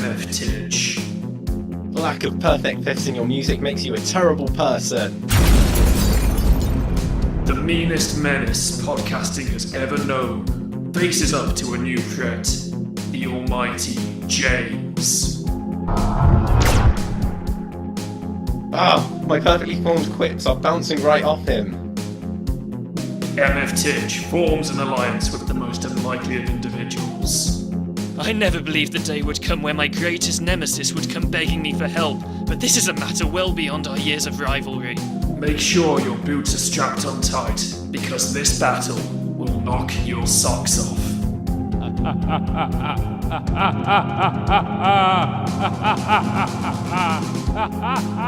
MF Tidge. The lack of perfect fits in your music makes you a terrible person. The meanest menace podcasting has ever known faces up to a new threat, the almighty James. Ah, my perfectly formed quips are bouncing right off him. MF Tidge forms an alliance with the most unlikely of individuals. I never believed the day would come where my greatest nemesis would come begging me for help, but this is a matter well beyond our years of rivalry. Make sure your boots are strapped on tight, because this battle will knock your socks off.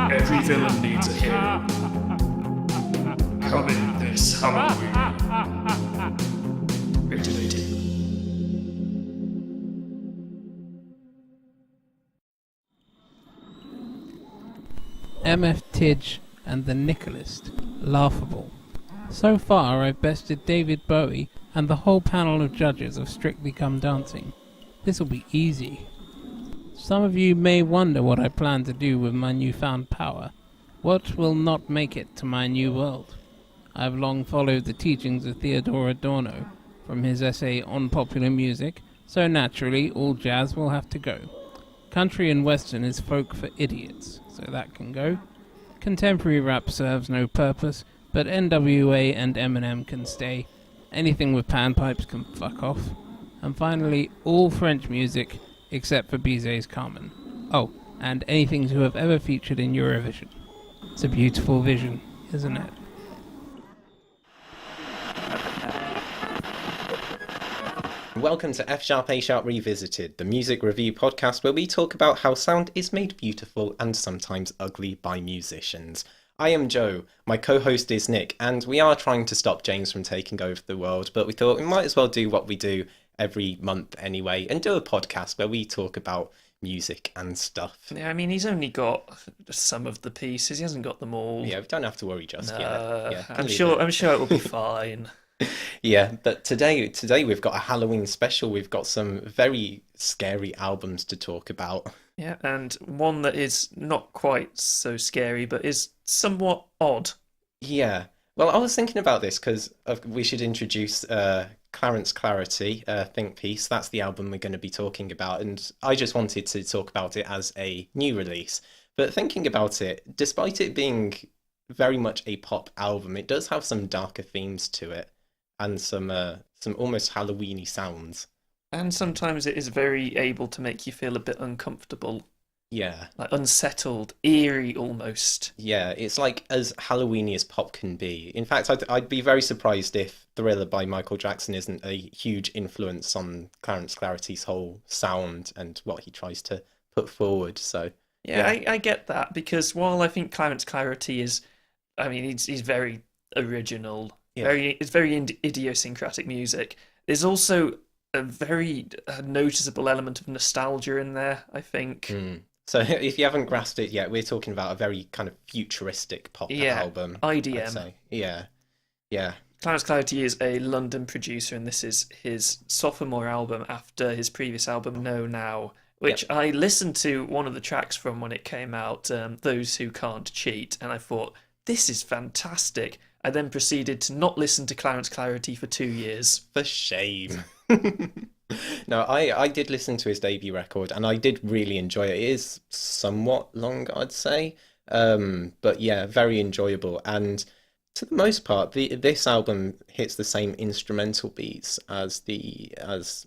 Every villain needs a hero. Coming this Halloween. Rated 18. MF Tidge and the Nickhilist. Laughable. So far I've bested David Bowie and the whole panel of judges of Strictly Come Dancing. This'll be easy. Some of you may wonder what I plan to do with my newfound power. What will not make it to my new world? I have long followed the teachings of Theodore Adorno from his essay on popular music, so naturally all jazz will have to go. Country and western is folk for idiots, so that can go. Contemporary rap serves no purpose, but NWA and Eminem can stay. Anything with panpipes can fuck off. And finally, all French music, except for Bizet's Carmen. Oh, and anything to have ever featured in Eurovision. It's a beautiful vision, isn't it? Welcome to F Sharp A Sharp Revisited, the music review podcast where we talk about how sound is made beautiful and sometimes ugly by musicians. I am Joe, my co-host is Nick, and we are trying to stop James from taking over the world, but we thought we might as well do what we do every month anyway, and do a podcast where we talk about music and stuff. Yeah, I mean, he's only got some of the pieces, he hasn't got them all. Yeah, we don't have to worry just yet. Yeah, I'm sure it will be fine. Yeah, but today we've got a Halloween special. We've got some very scary albums to talk about. Yeah, and one that is not quite so scary, but is somewhat odd. Yeah. Well, I was thinking about this because we should introduce Clarence Clarity, Think Piece. That's the album we're going to be talking about, and I just wanted to talk about it as a new release. But thinking about it, despite it being very much a pop album, it does have some darker themes to it. And some almost Halloween-y sounds. And sometimes it is very able to make you feel a bit uncomfortable. Yeah. Like unsettled, eerie almost. Yeah, it's like as Halloween-y as pop can be. In fact, I'd be very surprised if Thriller by Michael Jackson isn't a huge influence on Clarence Clarity's whole sound and what he tries to put forward. So yeah. I get that, because while I think Clarence Clarity is, I mean, he's very original. Yeah. It's very idiosyncratic music. There's also a very noticeable element of nostalgia in there, I think. So if you haven't grasped it yet, we're talking about a very kind of futuristic pop album. IDM. I'd say. Yeah. Clarence Clarity is a London producer, and this is his sophomore album after his previous album, No Now, which I listened to one of the tracks from when it came out, Those Who Can't Cheat, and I thought, this is fantastic. I then proceeded to not listen to Clarence Clarity for 2 years. For shame. No, I did listen to his debut record, and I did really enjoy it. It is somewhat long, I'd say. But yeah, very enjoyable. And to the most part, this album hits the same instrumental beats as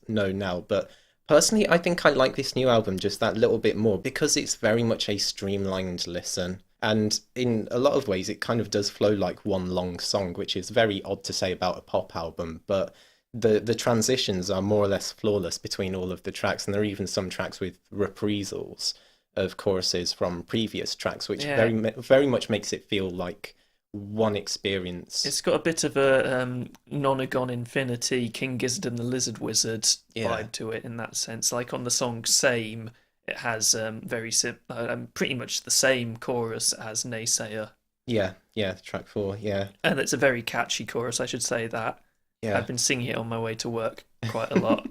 No Now. But personally, I think I like this new album just that little bit more because it's very much a streamlined listen. And in a lot of ways, it kind of does flow like one long song, which is very odd to say about a pop album. But the transitions are more or less flawless between all of the tracks. And there are even some tracks with reprisals of choruses from previous tracks, which very much makes it feel like one experience. It's got a bit of a Nonagon Infinity, King Gizzard and the Lizard Wizard vibe to it in that sense. Like on the song Same, it has pretty much the same chorus as Naysayer. Yeah, track 4, yeah. And it's a very catchy chorus, I should say that. Yeah. I've been singing it on my way to work quite a lot.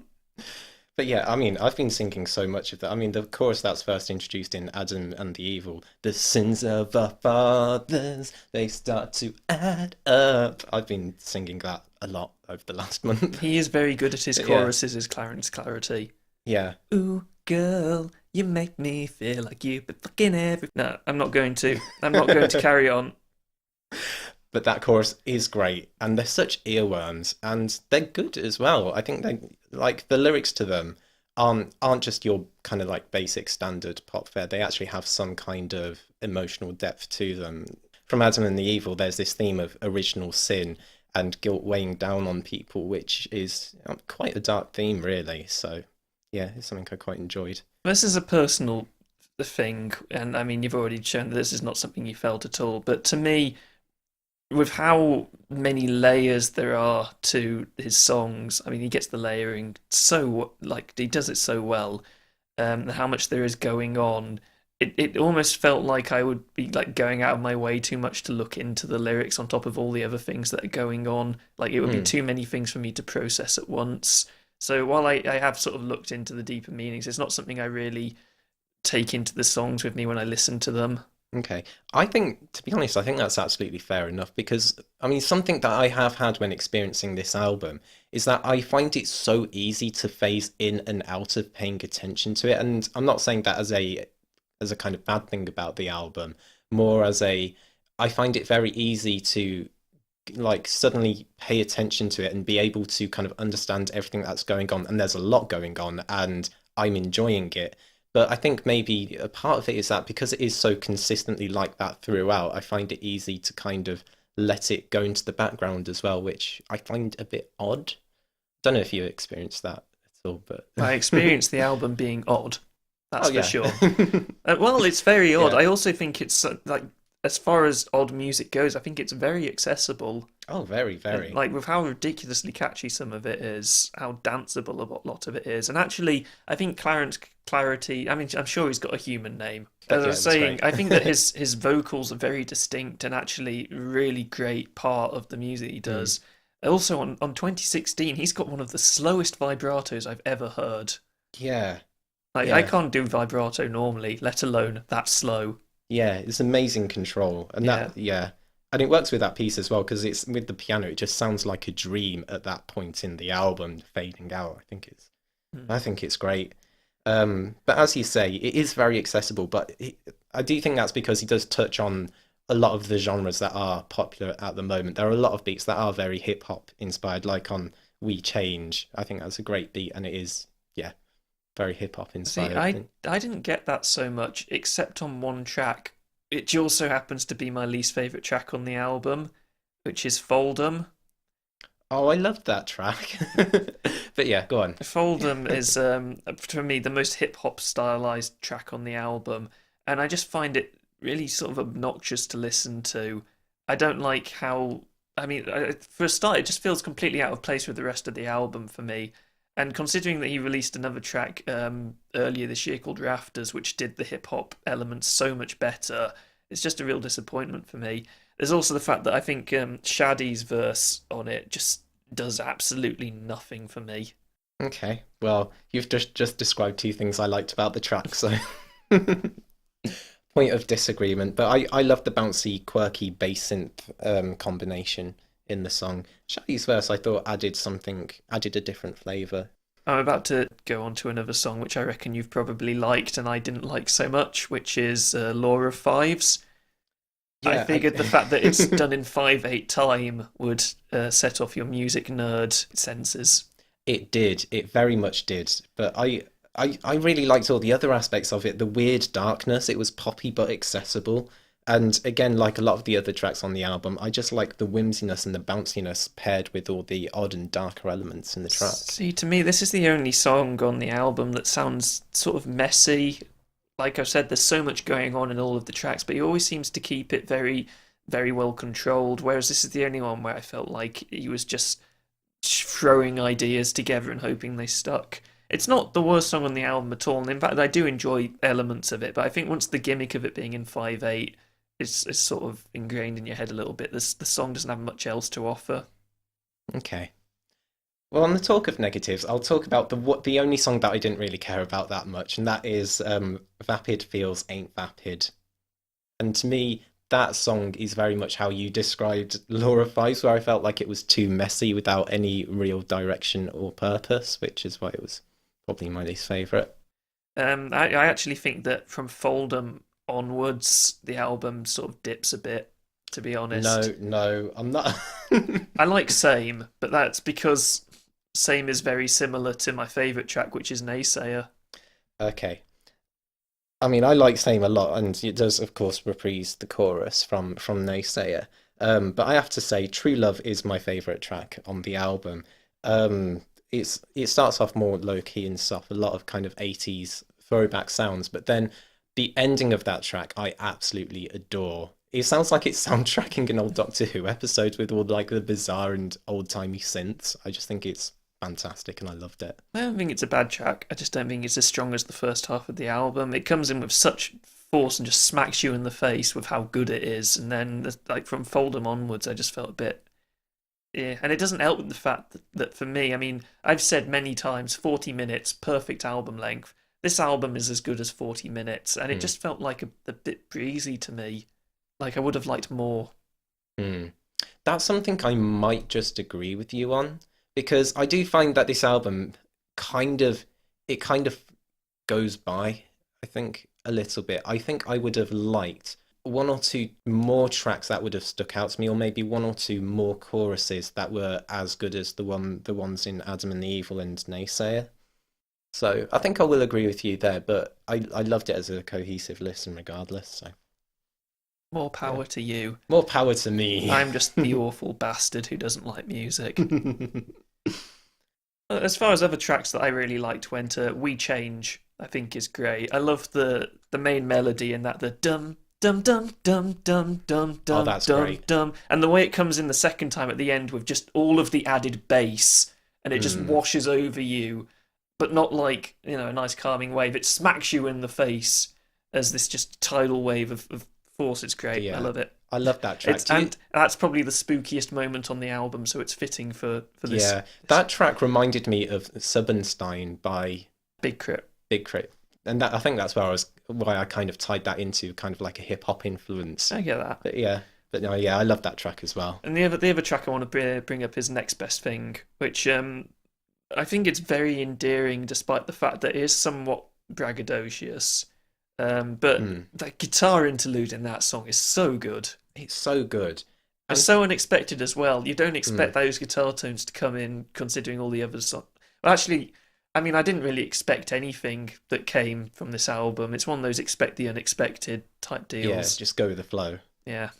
But yeah, I mean, I've been singing so much of that. I mean, the chorus that's first introduced in Adam and the Evil, the sins of our fathers, they start to add up. I've been singing that a lot over the last month. He is very good at his Yeah. choruses, is Clarence Clarity. Yeah. Ooh, girl, you make me feel like you've been fucking every... No, I'm not going to. I'm not going to carry on. But that chorus is great, and they're such earworms, and they're good as well. I think they like the lyrics to them aren't just your kind of like basic standard pop fare. They actually have some kind of emotional depth to them. From Adam and the Evil, there's this theme of original sin and guilt weighing down on people, which is quite a dark theme, really. So yeah, it's something I quite enjoyed. This is a personal thing, and I mean, you've already shown that this is not something you felt at all, but to me, with how many layers there are to his songs, I mean, he gets the layering so, like, he does it so well, how much there is going on. It almost felt like I would be, like, going out of my way too much to look into the lyrics on top of all the other things that are going on. Like, it would be too many things for me to process at once. So while I have sort of looked into the deeper meanings, it's not something I really take into the songs with me when I listen to them. Okay. I think, to be honest, I think that's absolutely fair enough because, I mean, something that I have had when experiencing this album is that I find it so easy to phase in and out of paying attention to it. And I'm not saying that as a kind of bad thing about the album, more as I find it very easy to like suddenly pay attention to it and be able to kind of understand everything that's going on. And there's a lot going on and I'm enjoying it. But I think maybe a part of it is that because it is so consistently like that throughout, I find it easy to kind of let it go into the background as well, which I find a bit odd. Don't know if you experienced that at all, but I experienced the album being odd. That's yeah. for sure. Well, it's very odd. Yeah. I also think it's like, as far as odd music goes, I think it's very accessible. Oh, very, very. Like with how ridiculously catchy some of it is, how danceable a lot of it is, and actually, I think Clarence Clarity. I mean, I'm sure he's got a human name. As I was saying, I think that his vocals are very distinct and actually really great part of the music he does. Also, on 2016, he's got one of the slowest vibratos I've ever heard. Yeah. Like Yeah. I can't do vibrato normally, let alone that slow. Yeah, it's amazing control. And and it works with that piece as well because it's with the piano, it just sounds like a dream at that point in the album fading out. I think it's great. But as you say, it is very accessible, but I do think that's because he does touch on a lot of the genres that are popular at the moment. There are a lot of beats that are very hip hop inspired, like on We Change. I think that's a great beat and it is, very hip hop inspired. See, I didn't get that so much, except on one track, which also happens to be my least favourite track on the album, which is Fold'em. Oh, I loved that track. But yeah, go on. Fold'em is, for me, the most hip-hop stylized track on the album, and I just find it really sort of obnoxious to listen to. I don't like how... I mean, for a start, it just feels completely out of place with the rest of the album for me. And considering that he released another track earlier this year called Rafters, which did the hip-hop elements so much better, it's just a real disappointment for me. There's also the fact that I think Shaddy's verse on it just does absolutely nothing for me. Okay, well, you've just described two things I liked about the track, so point of disagreement. But I love the bouncy, quirky bass synth combination in the song. Shaddy's verse, I thought, added a different flavour. I'm about to go on to another song which I reckon you've probably liked and I didn't like so much, which is Law of Fives. Yeah, I figured the fact that it's done in 5/8 time would set off your music nerd senses. It did. It very much did. But I really liked all the other aspects of it. The weird darkness. It was poppy but accessible. And again, like a lot of the other tracks on the album, I just like the whimsiness and the bounciness paired with all the odd and darker elements in the track. See, to me, this is the only song on the album that sounds sort of messy. Like I've said, there's so much going on in all of the tracks, but he always seems to keep it very, very well controlled, whereas this is the only one where I felt like he was just throwing ideas together and hoping they stuck. It's not the worst song on the album at all, and in fact, I do enjoy elements of it, but I think once the gimmick of it being in 5/8 is sort of ingrained in your head a little bit, the song doesn't have much else to offer. Okay. Well, on the talk of negatives, I'll talk about the only song that I didn't really care about that much, and that is Vapid Feels Ain't Vapid. And to me, that song is very much how you described Laura Fives, where I felt like it was too messy without any real direction or purpose, which is why it was probably my least favourite. I actually think that from Fold'em onwards, the album sort of dips a bit, to be honest. No, I'm not. I like Same, but that's because Same is very similar to my favourite track, which is Naysayer. Okay. I mean, I like Same a lot, and it does, of course, reprise the chorus from Naysayer. But I have to say, True Love is my favourite track on the album. It starts off more low key and soft, a lot of kind of 80s throwback sounds, but then the ending of that track I absolutely adore. It sounds like it's soundtracking an old Doctor Who episode with all like the bizarre and old timey synths. I just think it's fantastic and I loved it. I don't think it's a bad track. I just don't think it's as strong as the first half of the album. It comes in with such force and just smacks you in the face with how good it is. And then, like from Fold'em onwards, I just felt a bit. Yeah, and it doesn't help with the fact that for me, I mean, I've said many times, 40 minutes, perfect album length. This album is as good as 40 minutes, and it just felt like a bit breezy to me. Like I would have liked more. That's something I might just agree with you on, because I do find that this album kind of goes by, I think, a little bit. I think I would have liked one or two more tracks that would have stuck out to me, or maybe one or two more choruses that were as good as the ones in Adam and the Evil and Naysayer. So I think I will agree with you there, but I loved it as a cohesive listen regardless. So more power to you. More power to me. I'm just the awful bastard who doesn't like music. As far as other tracks that I really liked went, We Change, I think is great. I love the main melody in that, the dum dum dum dum dum dum dum that's dum great. dum, and the way it comes in the second time at the end with just all of the added bass, and it just washes over you, but not like, you know, a nice calming wave. It smacks you in the face as this just tidal wave of force. It's great. Yeah. I love it. I love that track. And that's probably the spookiest moment on the album, so it's fitting for this. Yeah, that track reminded me of Subbenstein by Big Crit. And I think that's why I kind of tied that into kind of like a hip hop influence. I get that. But no, I love that track as well. And the other track I want to bring up is Next Best Thing, which I think it's very endearing, despite the fact that it is somewhat braggadocious. But the guitar interlude in that song is so good. It's so good. And so unexpected as well. You don't expect those guitar tones to come in, considering all the other songs. Well, actually, I mean, I didn't really expect anything that came from this album. It's one of those expect the unexpected type deals. Yeah, just go with the flow. Yeah.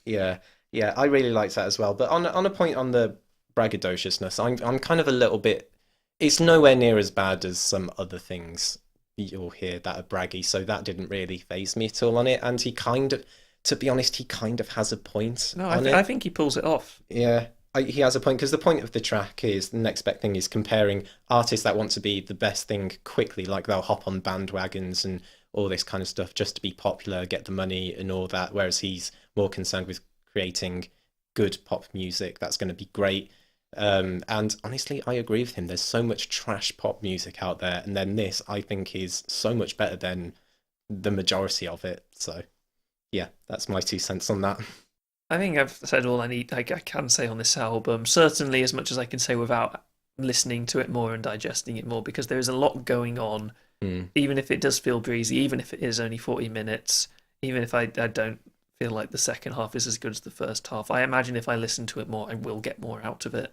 I really liked that as well. But on a point on the braggadociousness, I'm kind of a little bit. It's nowhere near as bad as some other things you'll hear that are braggy. So that didn't really faze me at all on it. And he kind of, to be honest, he kind of has a point. No, I think he pulls it off. Yeah. He has a point, because the point of the track is, the next best thing is comparing artists that want to be the best thing quickly, like they'll hop on bandwagons and all this kind of stuff just to be popular, get the money and all that, whereas he's more concerned with creating good pop music that's going to be great. And honestly, I agree with him. There's so much trash pop music out there, and then this, I think, is so much better than the majority of it. So yeah, that's my 2 cents on that. I think I've said all I can say on this album. Certainly as much as I can say without listening to it more and digesting it more, because there is a lot going on, even if it does feel breezy, even if it is only 40 minutes, even if I don't feel like the second half is as good as the first half. I imagine if I listen to it more, I will get more out of it.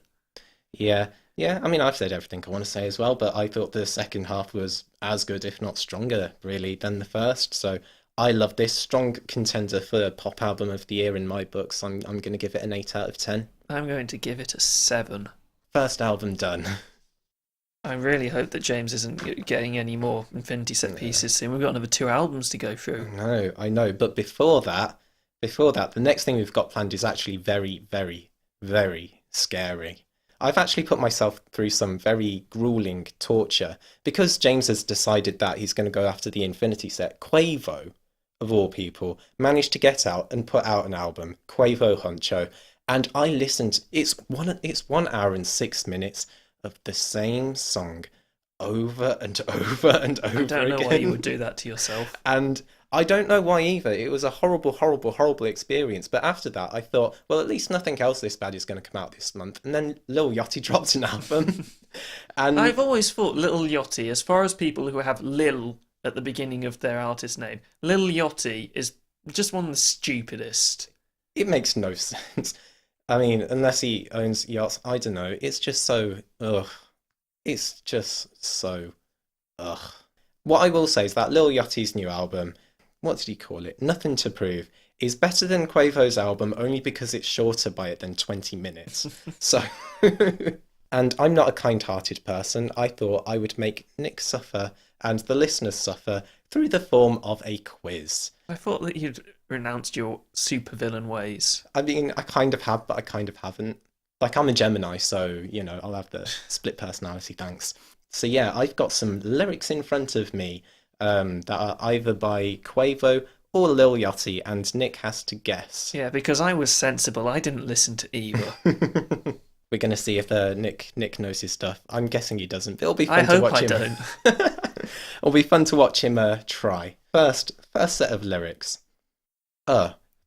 Yeah. I mean, I've said everything I want to say as well, but I thought the second half was as good, if not stronger, really, than the first. So I love this. Strong contender for Pop Album of the Year in my books. I'm going to give it an 8 out of 10. I'm going to give it a 7. First album done. I really hope that James isn't getting any more Infinity Set pieces soon. We've got another 2 albums to go through. No, I know. But before that, the next thing we've got planned is actually very, very, very scary. I've actually put myself through some very grueling torture because James has decided that he's going to go after the Infinity Set. Quavo, of all people, managed to get out and put out an album, Quavo Huncho, and I listened. It's 1 hour and 6 minutes of the same song over and over and over I don't know again. why you would do that to yourself. And I don't know why either. It was a horrible, horrible, horrible experience. But after that, I thought, well, at least nothing else this bad is going to come out this month. And then Lil Yachty dropped an album. And I've always thought Little Yachty, as far as people who have Lil at the beginning of their artist name, Lil Yachty is just one of the stupidest. it makes no sense. I mean, unless he owns yachts, I don't know. It's just so, ugh. It's just so, ugh. What I will say is that Lil Yachty's new album, what did he call it? Nothing to Prove, is better than Quavo's album only because it's shorter by it than 20 minutes. So, and I'm not a kind-hearted person. I thought I would make Nick suffer and the listeners suffer through the form of a quiz. I thought that you'd renounced your supervillain ways. I mean, I kind of have, but I kind of haven't. Like, I'm a Gemini, so, you know, I'll have the split personality, thanks. So, yeah, I've got some lyrics in front of me that are either by Quavo or Lil Yachty, and Nick has to guess. Yeah, because I was sensible. I didn't listen to either. We're going to see if Nick knows his stuff. I'm guessing he doesn't, but it'll be fun I to hope watch I him. don't. It'll be fun to watch him try. First set of lyrics.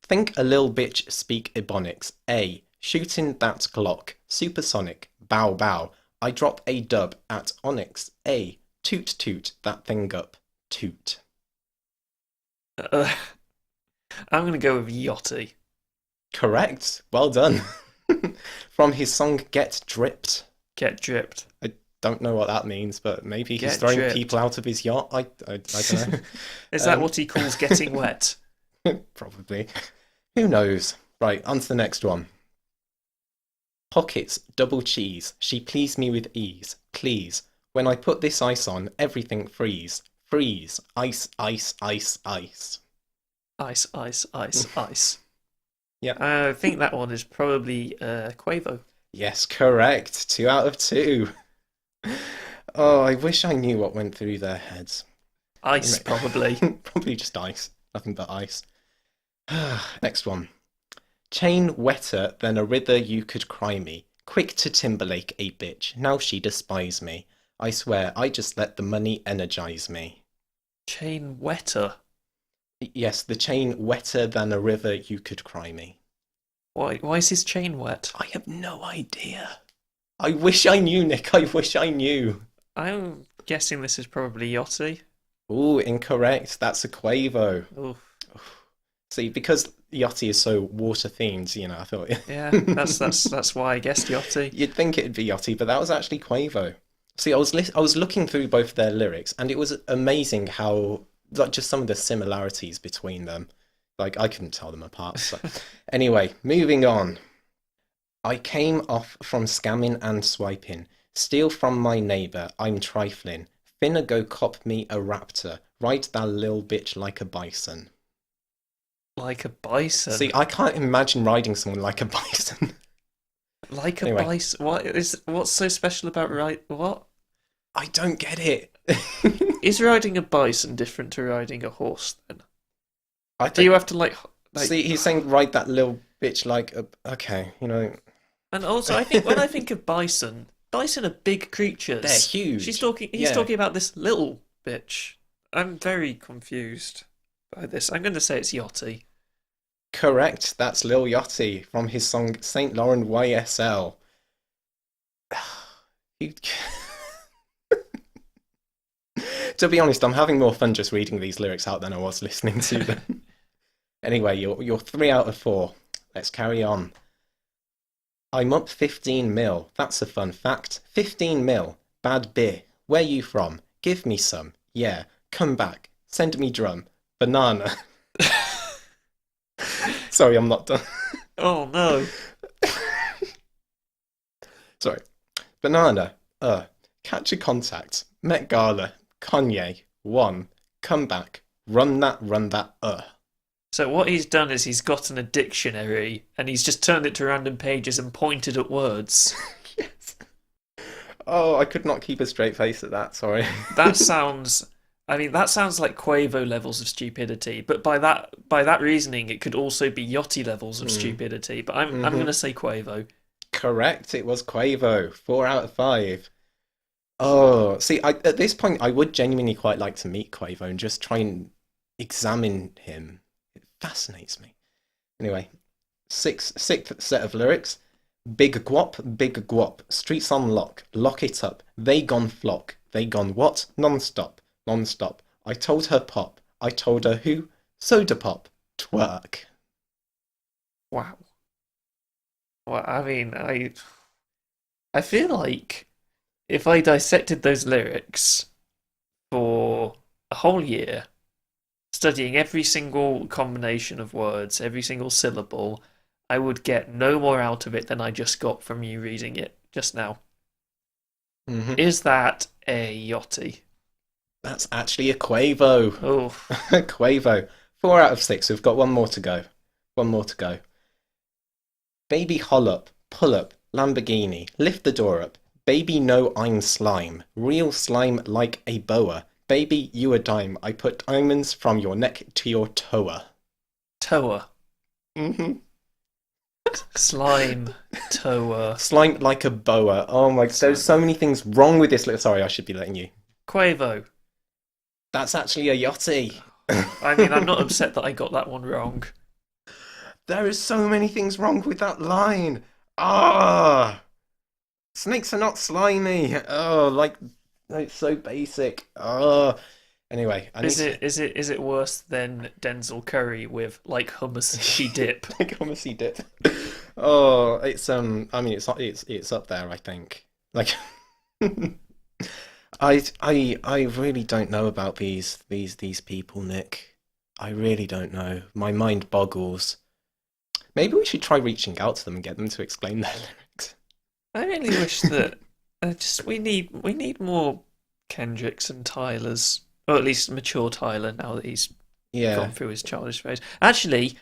Think a lil bitch speak Ebonics. A. Shooting that Glock. Supersonic. Bow bow. I drop a dub at Onyx. A. Toot toot that thing up. Toot. I'm going to go with Yachty. Correct. Well done. From his song Get Dripped. Get dripped. I don't know what that means, but maybe he's Get throwing dripped. people out of his yacht. I don't know. Is that what he calls getting wet? Probably. Who knows? Right, on to the next one. Pockets, double cheese. She pleased me with ease. Please. When I put this ice on, everything freeze. Freeze. Ice, ice, ice, ice. Ice, ice, ice, ice. Yeah. I think that one is probably Quavo. Yes, correct. 2 out of 2. Oh, I wish I knew what went through their heads. Ice, probably. Probably just ice. Nothing but ice. Next one. Chain wetter than a river you could cry me. Quick to Timberlake a bitch. Now she despise me. I swear I just let the money energize me. Chain wetter. Yes, the chain wetter than a river you could cry me. Why is his chain wet? I have no idea. I wish I knew, Nick. I wish I knew. I'm guessing this is probably Yachty. Ooh, incorrect. That's a Quavo. Oof. See, because Yachty is so water themed, you know, I thought Yeah, that's why I guessed Yachty. you'd think it'd be Yachty, but that was actually Quavo. See, I was looking through both their lyrics, and it was amazing how, like, just some of the similarities between them. Like, I couldn't tell them apart. So. Anyway, moving on. I came off from scamming and swiping. Steal from my neighbour, I'm trifling. Finna go cop me a raptor. Ride that lil bitch like a bison. Like a bison. See, I can't imagine riding someone like a bison. Like a Anyway. bison. What's so special about what? I don't get it. Is riding a bison different to riding a horse then? I Do you think, have to like see, he's saying ride that little bitch like a... Okay, you know, And also I think when I think of bison are big creatures. they're huge. He's Yeah. talking about this little bitch. I'm very confused by this. I'm going to say it's Yachty. Correct, that's Lil Yachty from his song St. Laurent YSL. You- To be honest, I'm having more fun just reading these lyrics out than I was listening to them. Anyway, you're 3 out of 4. Let's carry on. I'm up 15 mil. That's a fun fact. 15 mil. Bad beer. Where you from? Give me some. Yeah. Come back. Send me drum. Banana. Sorry, I'm not done. Oh no. Sorry. Banana. Catch a contact. Met Gala. Kanye. One. Come back. Run that. So what he's done is he's gotten a dictionary and he's just turned it to random pages and pointed at words. Yes. Oh, I could not keep a straight face at that. Sorry. That sounds like Quavo levels of stupidity, but by that reasoning it could also be Yachty levels of stupidity, but I'm going to say Quavo. Correct. It was Quavo. 4 out of 5. Oh, see, at this point, I would genuinely quite like to meet Quavo and just try and examine him. It fascinates me. Anyway, sixth set of lyrics. Big guap, streets on lock it up. They gone flock, they gone what? Non-stop. I told her pop, I told her who? Soda pop, twerk. Wow. Well, I mean, I feel like if I dissected those lyrics for a whole year, studying every single combination of words, every single syllable, I would get no more out of it than I just got from you reading it just now. Mm-hmm. Is that a Yachty? That's actually a Quavo. Oh. Quavo. 4 out of 6. We've got one more to go. Baby hol up, pull up, Lamborghini, lift the door up. Baby know I'm slime, real slime like a boa. Baby, you a dime, I put diamonds from your neck to your toa. Toa. Mm-hmm. Slime. Toa. Slime like a boa. Oh my, there's so many things wrong with this. Sorry, I should be letting you. Quavo. That's actually a Yachty. I mean, I'm not upset that I got that one wrong. There is so many things wrong with that line. Ah, snakes are not slimy. Oh, like it's so basic. Oh, anyway, Is it worse than Denzel Curry with like hummus dip? Like hummusy dip. Oh, it's I mean, it's up there. I think. Like, I really don't know about these people, Nick. I really don't know. My mind boggles. Maybe we should try reaching out to them and get them to explain their lyrics. I really wish that we need more Kendricks and Tylers, or at least mature Tyler now that he's gone through his childish phase. Actually,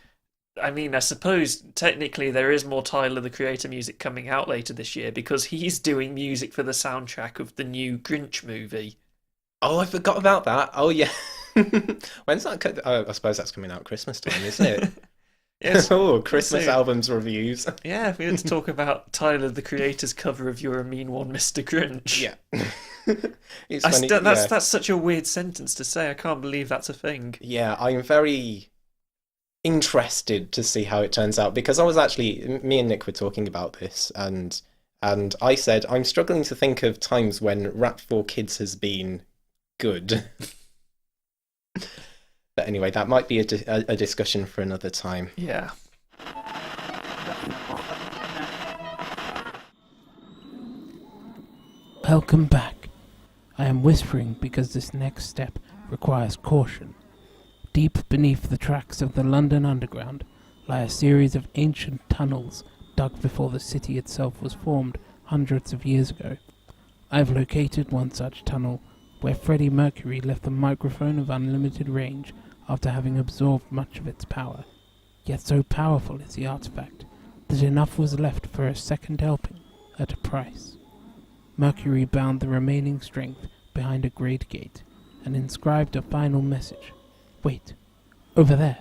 I mean, I suppose technically there is more Tyler the Creator music coming out later this year because he's doing music for the soundtrack of the new Grinch movie. Oh, I forgot about that. Oh yeah. When's that? I suppose that's coming out Christmas time, isn't it? Yes. Oh, Christmas albums reviews. Yeah, if we were to talk about Tyler the Creator's cover of You're a Mean One, Mr. Grinch. Yeah. That's such a weird sentence to say. I can't believe that's a thing. Yeah, I'm very interested to see how it turns out because I was actually, me and Nick were talking about this and I said I'm struggling to think of times when Rap for Kids has been good. But anyway, that might be a discussion for another time. Yeah. Welcome back. I am whispering because this next step requires caution. Deep beneath the tracks of the London Underground lie a series of ancient tunnels dug before the city itself was formed hundreds of years ago. I've located one such tunnel where Freddie Mercury left the microphone of unlimited range after having absorbed much of its power. Yet so powerful is the artifact that enough was left for a second helping at a price. Mercury bound the remaining strength behind a great gate and inscribed a final message. Wait, over there.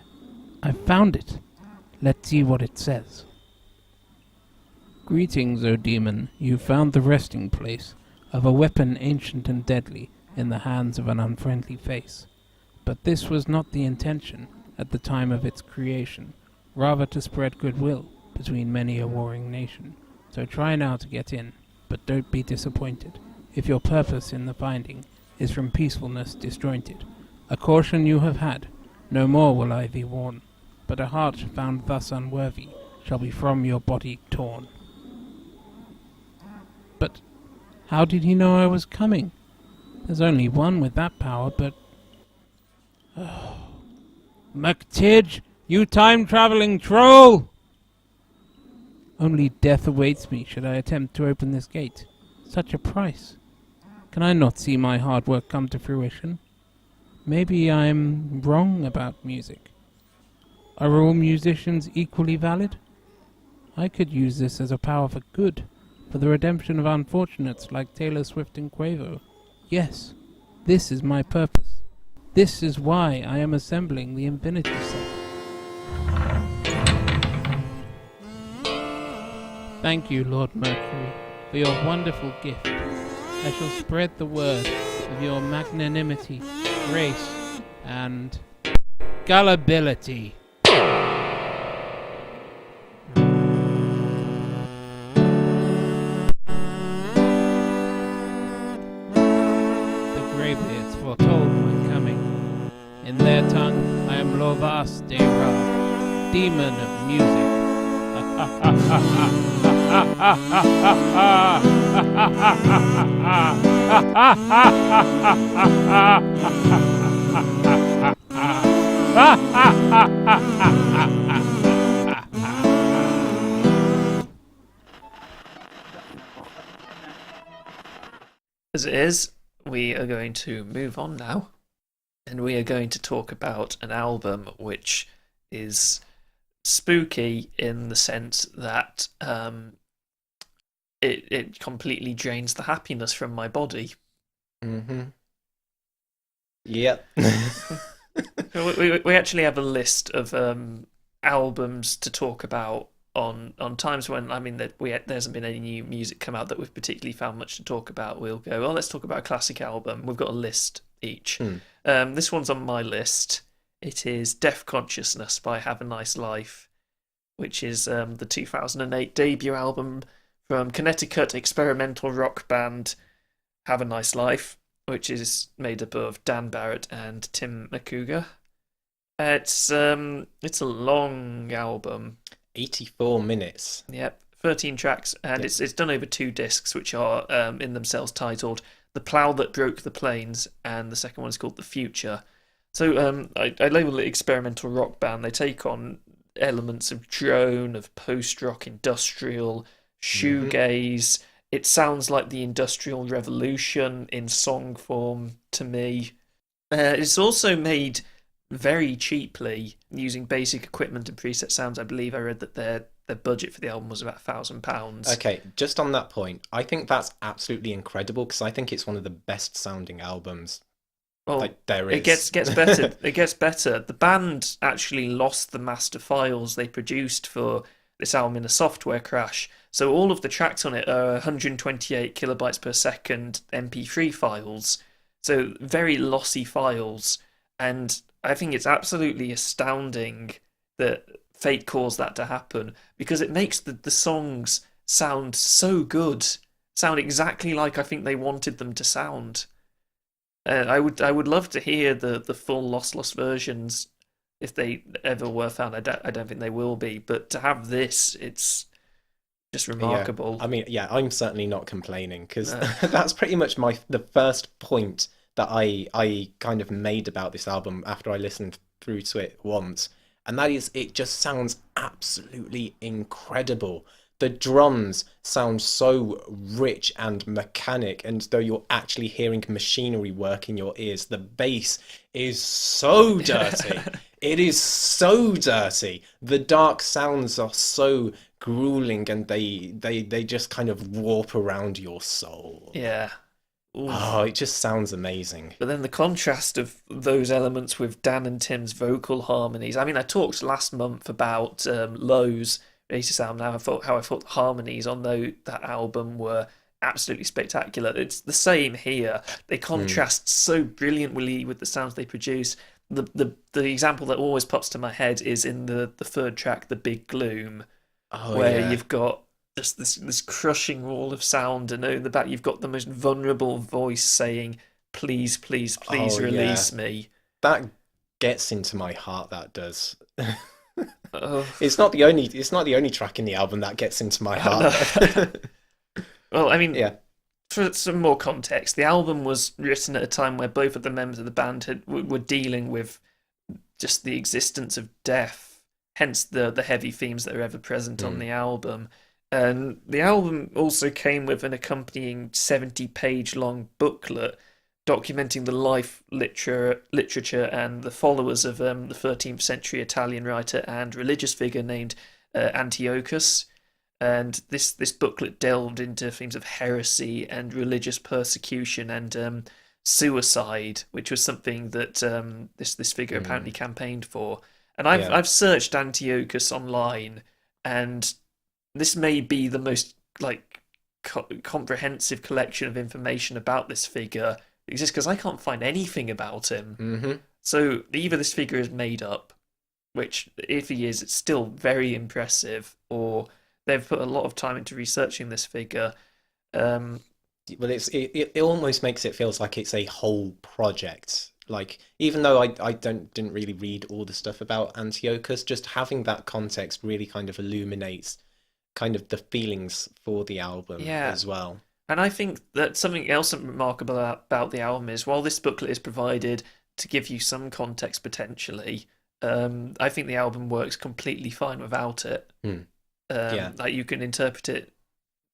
I've found it. Let's see what it says. Greetings, O demon. You found the resting place of a weapon ancient and deadly in the hands of an unfriendly face. But this was not the intention at the time of its creation, rather to spread goodwill between many a warring nation. So try now to get in, but don't be disappointed if your purpose in the finding is from peacefulness disjointed. A caution you have had, no more will I thee warn, but a heart found thus unworthy shall be from your body torn. But how did he know I was coming? There's only one with that power, but... Oh. MF Tidge, you time-travelling troll! Only death awaits me should I attempt to open this gate. Such a price. Can I not see my hard work come to fruition? Maybe I'm wrong about music. Are all musicians equally valid? I could use this as a power for good, for the redemption of unfortunates like Taylor Swift and Quavo. Yes, this is my purpose. This is why I am assembling the Infinity Set. Thank you, Lord Mercury, for your wonderful gift. I shall spread the word of your magnanimity, grace, and gullibility. The greybeards foretold my coming. In their tongue, I am Lovas de Ra, demon of music. As it is, we are going to move on now, and we are going to talk about an album which is spooky in the sense that it completely drains the happiness from my body. Mm-hmm. Yep. We actually have a list of albums to talk about on times when, I mean, there hasn't been any new music come out that we've particularly found much to talk about. We'll go, let's talk about a classic album. We've got a list each. This one's on my list. It is Deathconsciousness by Have a Nice Life, which is the 2008 debut album from Connecticut experimental rock band Have a Nice Life, which is made up of Dan Barrett and Tim McCougar. It's a long album. 84 minutes. Yep, 13 tracks, and it's done over 2 discs, which are in themselves titled The Plough That Broke the Plains, and the second one is called The Future. So I label it experimental rock band. They take on elements of drone, of post-rock, industrial, shoegaze. It sounds like the Industrial Revolution in song form to me. It's also made very cheaply using basic equipment and preset sounds. I believe I read that their budget for the album was about £1,000. Okay, just on that point, I think that's absolutely incredible because I think it's one of the best sounding albums there is. It gets better. It gets better. The band actually lost the master files they produced for this album in a software crash. So all of the tracks on it are 128 kilobytes per second MP3 files. So very lossy files. And I think it's absolutely astounding that fate caused that to happen, because it makes the songs sound so good, sound exactly like I think they wanted them to sound. I would love to hear the full lossless versions if they ever were found. I don't think they will be, but to have this, it's just remarkable. Yeah. I mean, yeah, I'm certainly not complaining because that's pretty much the first point that I kind of made about this album after I listened through to it once, and that is it just sounds absolutely incredible. The drums sound so rich and mechanic, and though you're actually hearing machinery work in your ears. The bass is so dirty. It is so dirty. The dark sounds are so grueling, and they just kind of warp around your soul. Yeah. Oof. Oh, it just sounds amazing. But then the contrast of those elements with Dan and Tim's vocal harmonies. I mean, I talked last month about Lowe's latest album, how I thought the harmonies on that album were absolutely spectacular. It's the same here. They contrast so brilliantly with the sounds they produce. The example that always pops to my head is in the third track, The Big Gloom, where you've got just this crushing wall of sound, and in the back you've got the most vulnerable voice saying, "Please, please, please release me." That gets into my heart. That does. It's not the only track in the album that gets into my heart. Well, I mean, for some more context, the album was written at a time where both of the members of the band were dealing with just the existence of death, hence the heavy themes that are ever present on the album. And the album also came with an accompanying 70-page long booklet documenting the life, literature, and the followers of the 13th century Italian writer and religious figure named Antiochus. And this booklet delved into themes of heresy and religious persecution and suicide, which was something that this figure apparently campaigned for. And I've searched Antiochus online, and this may be the most comprehensive collection of information about this figure exists, because I can't find anything about him. Mm-hmm. So either this figure is made up, which if he is, it's still very impressive, or they've put a lot of time into researching this figure. Well, it almost makes it feels like it's a whole project. Like, even though I didn't really read all the stuff about Antiochus, just having that context really kind of illuminates kind of the feelings for the album as well. And I think that something else remarkable about the album is, while this booklet is provided to give you some context potentially, I think the album works completely fine without it. Like, you can interpret it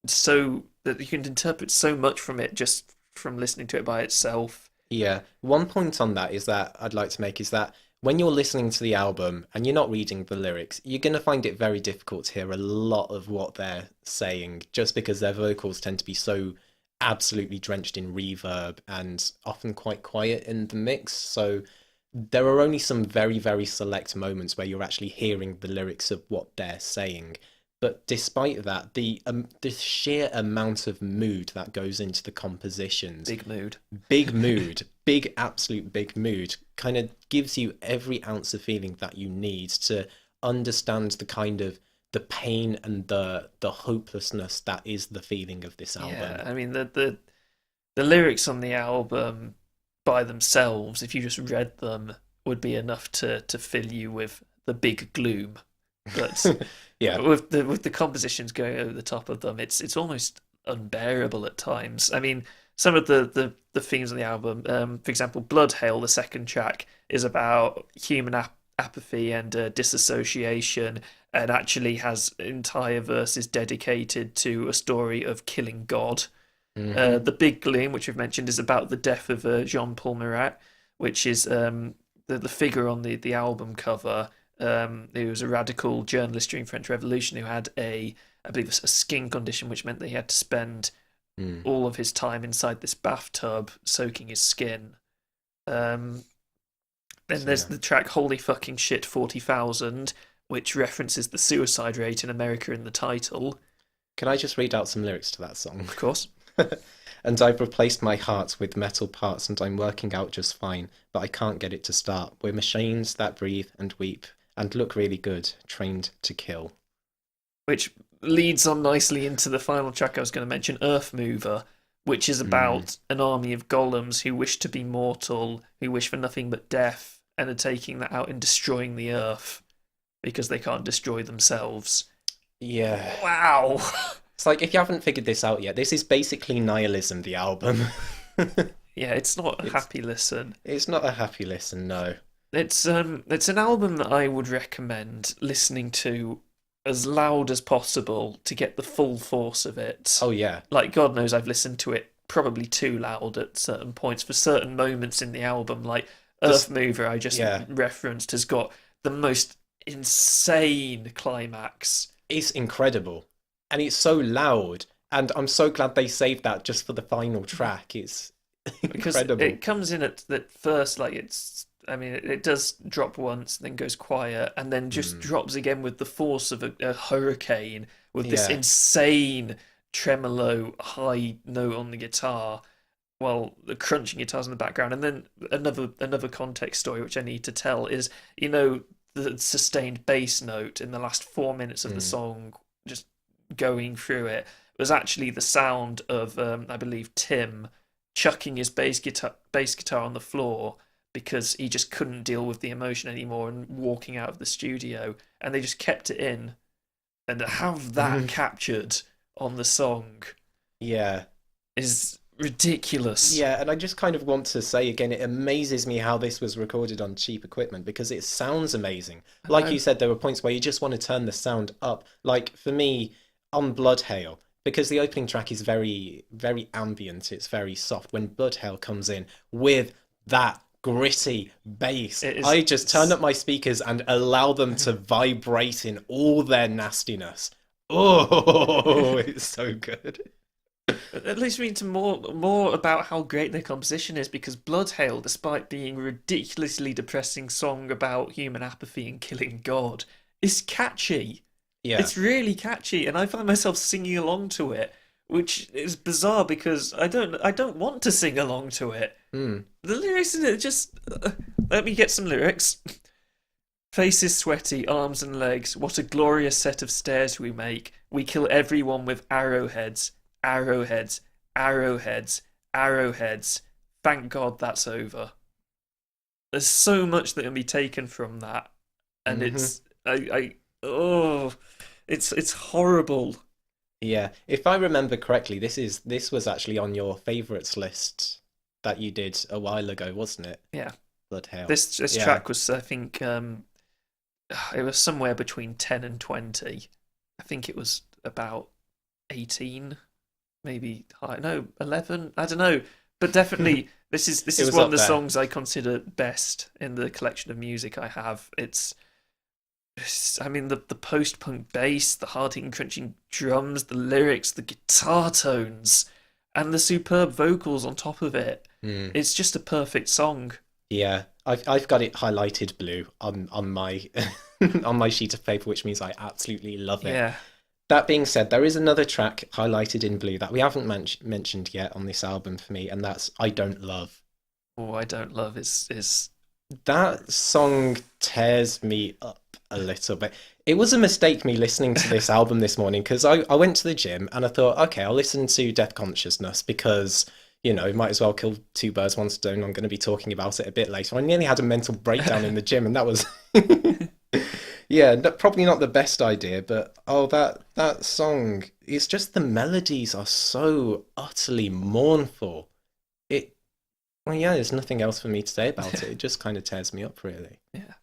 so that you can interpret so much from it just from listening to it by itself. Yeah. One point on that is that I'd like to make is that when you're listening to the album and you're not reading the lyrics, you're going to find it very difficult to hear a lot of what they're saying, just because their vocals tend to be so absolutely drenched in reverb and often quite quiet in the mix. So there are only some very, very select moments where you're actually hearing the lyrics of what they're saying. But despite that, the sheer amount of mood that goes into the compositions, big absolute big mood, kind of gives you every ounce of feeling that you need to understand the kind of the pain and the hopelessness that is the feeling of this album. Yeah, I mean the lyrics on the album by themselves, if you just read them, would be enough to fill you with the big gloom. But yeah, with the compositions going over the top of them, it's almost unbearable at times. I mean, some of the themes on the album, for example, Blood Hail, the second track, is about human apathy and disassociation, and actually has entire verses dedicated to a story of killing God. Mm-hmm. The Big Gloom, which we've mentioned, is about the death of Jean-Paul Marat, which is the figure on the album cover. He was a radical journalist during French Revolution who had I believe, a skin condition, which meant that he had to spend all of his time inside this bathtub soaking his skin. Then there's the track Holy Fucking Shit 40,000, which references the suicide rate in America in the title. Can I just read out some lyrics to that song? Of course. And I've replaced my heart with metal parts and I'm working out just fine, but I can't get it to start. We're machines that breathe and weep and look really good, trained to kill. Which leads on nicely into the final track I was going to mention, Earth Mover, which is about an army of golems who wish to be mortal, who wish for nothing but death, and are taking that out in destroying the earth because they can't destroy themselves. Yeah. Wow. It's like, if you haven't figured this out yet, this is basically Nihilism, the album. Yeah, it's not a happy listen. It's not a happy listen, no. It's an album that I would recommend listening to as loud as possible to get the full force of it. Oh, yeah. Like, God knows I've listened to it probably too loud at certain points for certain moments in the album. Like, Earth Mover, I just referenced, has got the most insane climax. It's incredible. And it's so loud. And I'm so glad they saved that just for the final track. It's incredible. Because it comes in at first, like, it does drop once, then goes quiet, and then just drops again with the force of a hurricane, with this insane tremolo high note on the guitar, while the crunching guitars in the background. And then another context story which I need to tell is, the sustained bass note in the last 4 minutes of the song, just going through it, was actually the sound of, I believe, Tim chucking his bass guitar on the floor because he just couldn't deal with the emotion anymore and walking out of the studio, and they just kept it in. And to have that captured on the song is ridiculous. Yeah, and I just kind of want to say again, it amazes me how this was recorded on cheap equipment, because it sounds amazing. Like you said, there were points where you just want to turn the sound up. Like, for me, on Blood Hail, because the opening track is very, very ambient, it's very soft. When Blood Hail comes in with that gritty bass, I just turn up my speakers and allow them to vibrate in all their nastiness. Oh, it's so good. That leads me to more about how great their composition is, because Blood Hail, despite being a ridiculously depressing song about human apathy and killing God, is catchy. Yeah. It's really catchy, and I find myself singing along to it which is bizarre because I don't want to sing along to it. Mm. The lyrics in it just let me get some lyrics. Faces sweaty, arms and legs. What a glorious set of stairs we make. We kill everyone with arrowheads, arrowheads, arrowheads, arrowheads. Thank God that's over. There's so much that can be taken from that, and it's it's horrible. Yeah, if I remember correctly, this was actually on your favourites list that you did a while ago, wasn't it? Yeah. Blood hell. This Yeah. track was, I think, it was somewhere between 10 and 20. I think it was about 18, maybe no 11. I don't know, but definitely this is was one up of the there. songs I consider best in the collection of music I have. I mean, the post-punk bass, the hard-hitting, crunching drums, the lyrics, the guitar tones, and the superb vocals on top of it. Mm. It's just a perfect song. Yeah, I've got it highlighted blue on my on my sheet of paper, which means I absolutely love it. Yeah. That being said, there is another track highlighted in blue that we haven't mentioned yet on this album for me, and that's I Don't Love. Oh, I Don't Love is That song tears me up a little bit. It was a mistake me listening to this album this morning because I went to the gym and I thought, okay, I'll listen to Deathconsciousness because, you know, might as well kill two birds, one stone. I'm going to be talking about it a bit later. I nearly had a mental breakdown in the gym, and that was, yeah, probably not the best idea. But that song, it's just the melodies are so utterly mournful. Well, yeah, there's nothing else for me to say about it. It just kind of tears me up, really. Yeah.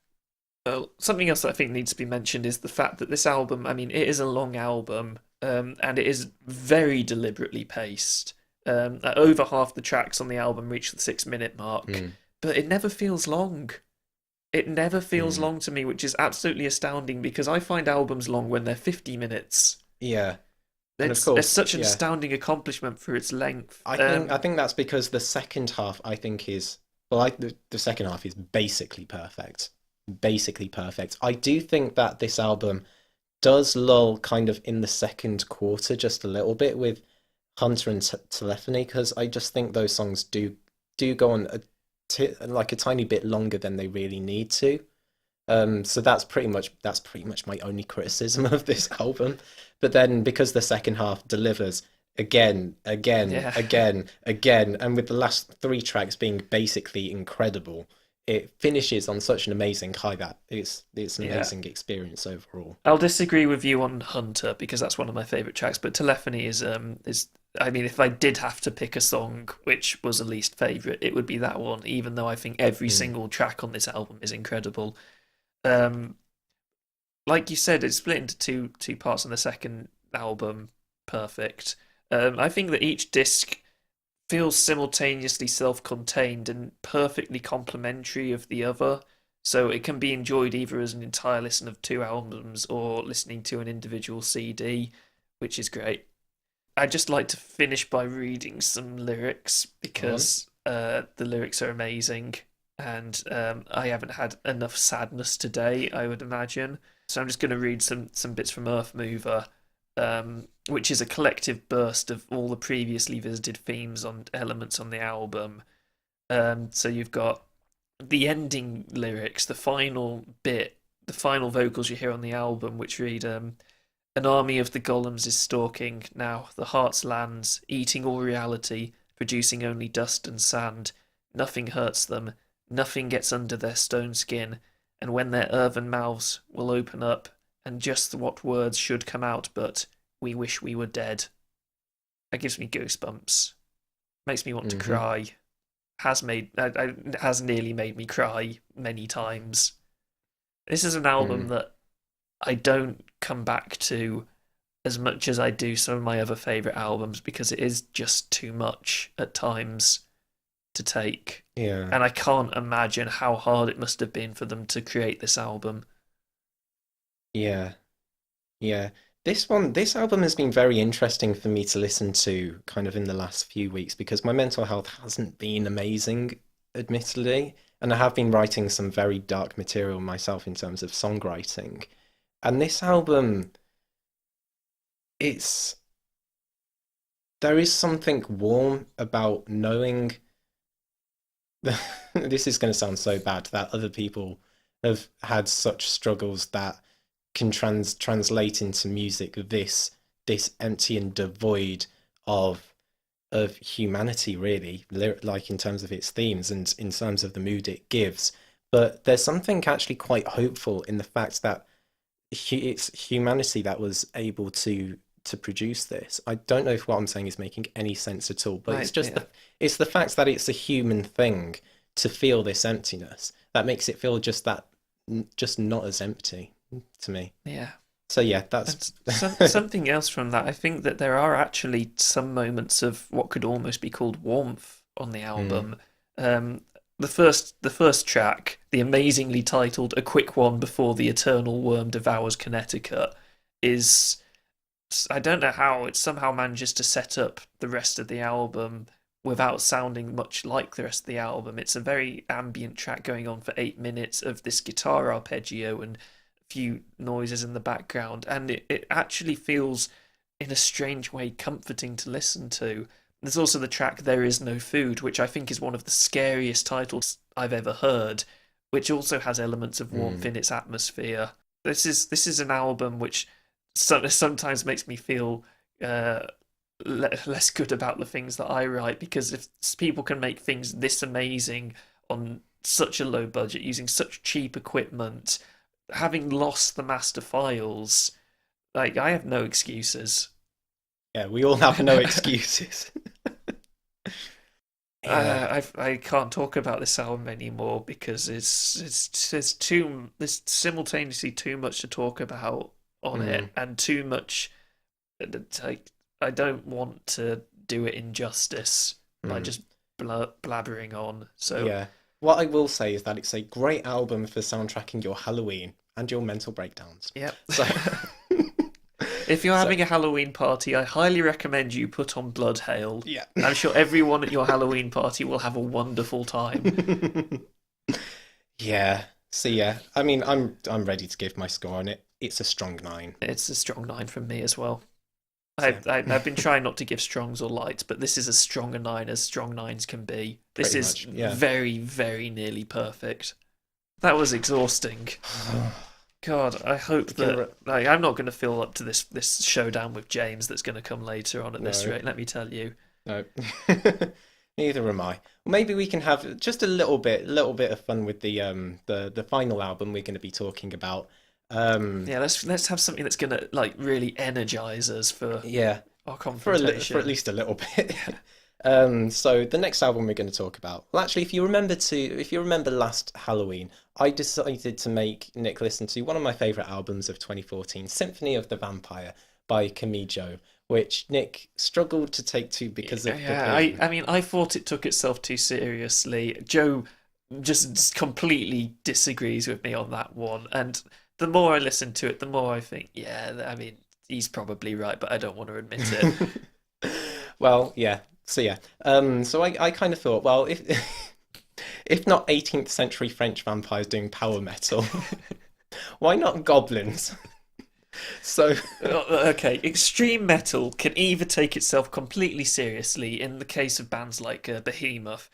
Well, something else that I think needs to be mentioned is the fact that this album, I mean, it is a long album, and it is very deliberately paced. Over half the tracks on the album reach the 6-minute mark, but it never feels long. It never feels long to me, which is absolutely astounding because I find albums long when they're 50 minutes. Yeah. It's such an astounding accomplishment for its length. I think that's because the second half, I think, is... Well, the second half is basically perfect. Basically perfect. I do think that this album does lull kind of in the second quarter just a little bit with Hunter and Telephony, because I just think those songs do go on like a tiny bit longer than they really need to. So that's pretty much my only criticism of this album. But then because the second half delivers again, and with the last 3 tracks being basically incredible, it finishes on such an amazing high that it's an amazing experience overall. I'll disagree with you on Hunter because that's one of my favourite tracks, but Telephony is I mean, if I did have to pick a song which was a least favourite, it would be that one, even though I think every single track on this album is incredible. Like you said, it's split into two parts on the second album. Perfect. I think that each disc feels simultaneously self-contained and perfectly complementary of the other, so it can be enjoyed either as an entire listen of 2 albums or listening to an individual CD, which is great. I'd just like to finish by reading some lyrics because the lyrics are amazing, and I haven't had enough sadness today, I would imagine. So I'm just going to read some bits from Earth Mover, which is a collective burst of all the previously visited themes and elements on the album. So you've got the ending lyrics, the final bit, the final vocals you hear on the album, which read, an army of the golems is stalking, now the heart's lands, eating all reality, producing only dust and sand. Nothing hurts them, nothing gets under their stone skin, and when their earthen mouths will open up, and just what words should come out but, we wish we were dead. That gives me goosebumps. Makes me want to cry. Has nearly made me cry many times. This is an album that I don't come back to as much as I do some of my other favourite albums because it is just too much at times to take. Yeah. And I can't imagine how hard it must have been for them to create this album. Yeah. This album has been very interesting for me to listen to kind of in the last few weeks because my mental health hasn't been amazing, admittedly. And I have been writing some very dark material myself in terms of songwriting. And this album, it's there is something warm about knowing. This is going to sound so bad that other people have had such struggles that can translate into music. This empty and devoid of humanity, really, like in terms of its themes and in terms of the mood it gives. But there's something actually quite hopeful in the fact that it's humanity that was able to produce this. I don't know if what I'm saying is making any sense at all, but it's just it's the fact that it's a human thing to feel this emptiness that makes it feel just not as empty to me. Yeah. So yeah, that's something else from that. I think that there are actually some moments of what could almost be called warmth on the album. The first track, the amazingly titled "A Quick One Before the Eternal Worm Devours Connecticut," is, I don't know how it somehow manages to set up the rest of the album without sounding much like the rest of the album. It's a very ambient track going on for 8 minutes of this guitar arpeggio and a few noises in the background, and it actually feels in a strange way comforting to listen to. There's also the track "There Is No Food," which I think is one of the scariest titles I've ever heard, which also has elements of warmth in its atmosphere. This is an album which sometimes makes me feel less good about the things that I write, because if people can make things this amazing on such a low budget, using such cheap equipment, having lost the master files, like, I have no excuses. Yeah, we all have no excuses. I can't talk about this album anymore because there's simultaneously too much to talk about on it, and too much. I don't want to do it injustice by just blabbering on. So yeah, what I will say is that it's a great album for soundtracking your Halloween and your mental breakdowns. Yep. So. If you're having a Halloween party, I highly recommend you put on Blood Hail. Yeah. I'm sure everyone at your Halloween party will have a wonderful time. Yeah. So yeah, I mean, I'm ready to give my score on it. It's a strong 9. It's a strong 9 from me as well. I've been trying not to give strongs or lights, but this is as strong a 9 as strong 9s can be. This is very, very nearly perfect. That was exhausting. God, I hope that I'm not going to feel up to this showdown with James that's going to come later on at this rate, let me tell you. No. Neither am I. Maybe we can have just a little bit of fun with the final album we're going to be talking about. Yeah, let's have something that's going to like really energize us for our confrontation. For at least a little bit. So the next album we're going to talk about. Well, actually, if you remember last Halloween, I decided to make Nick listen to one of my favourite albums of 2014, Symphony of the Vampire by Kamijo, which Nick struggled to take to because of the I mean, I thought it took itself too seriously. Joe just completely disagrees with me on that one, and the more I listen to it, the more I think, I mean, he's probably right, but I don't want to admit it. Well, yeah. So yeah, so I kind of thought, well, if not 18th century French vampires doing power metal, why not goblins? So okay, extreme metal can either take itself completely seriously in the case of bands like Behemoth,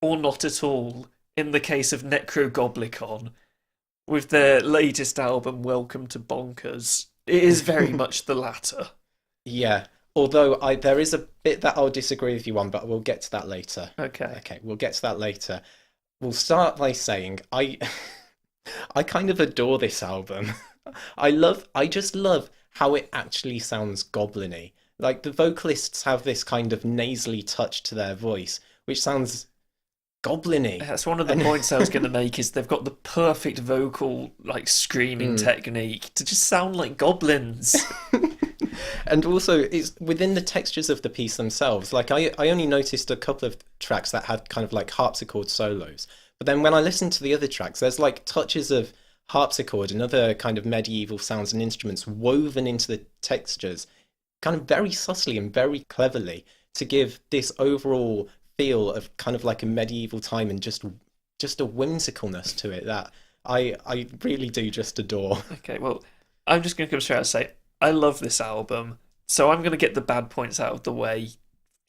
or not at all in the case of Nekrogoblikon, with their latest album Welcome to Bonkers. It is very much the latter. Yeah. Although there is a bit that I'll disagree with you on, but we'll get to that later. Okay, we'll get to that later. We'll start by saying I kind of adore this album. I just love how it actually sounds gobliny. Like, the vocalists have this kind of nasally touch to their voice, which sounds gobliny. That's one of the points I was going to make, is they've got the perfect vocal, like, screaming technique to just sound like goblins. And also, it's within the textures of the piece themselves. Like, I only noticed a couple of tracks that had kind of like harpsichord solos. But then when I listened to the other tracks, there's like touches of harpsichord and other kind of medieval sounds and instruments woven into the textures, kind of very subtly and very cleverly, to give this overall feel of kind of like a medieval time and just a whimsicalness to it that I really do just adore. Okay, well, I'm just going to come straight out and say, I love this album, so I'm going to get the bad points out of the way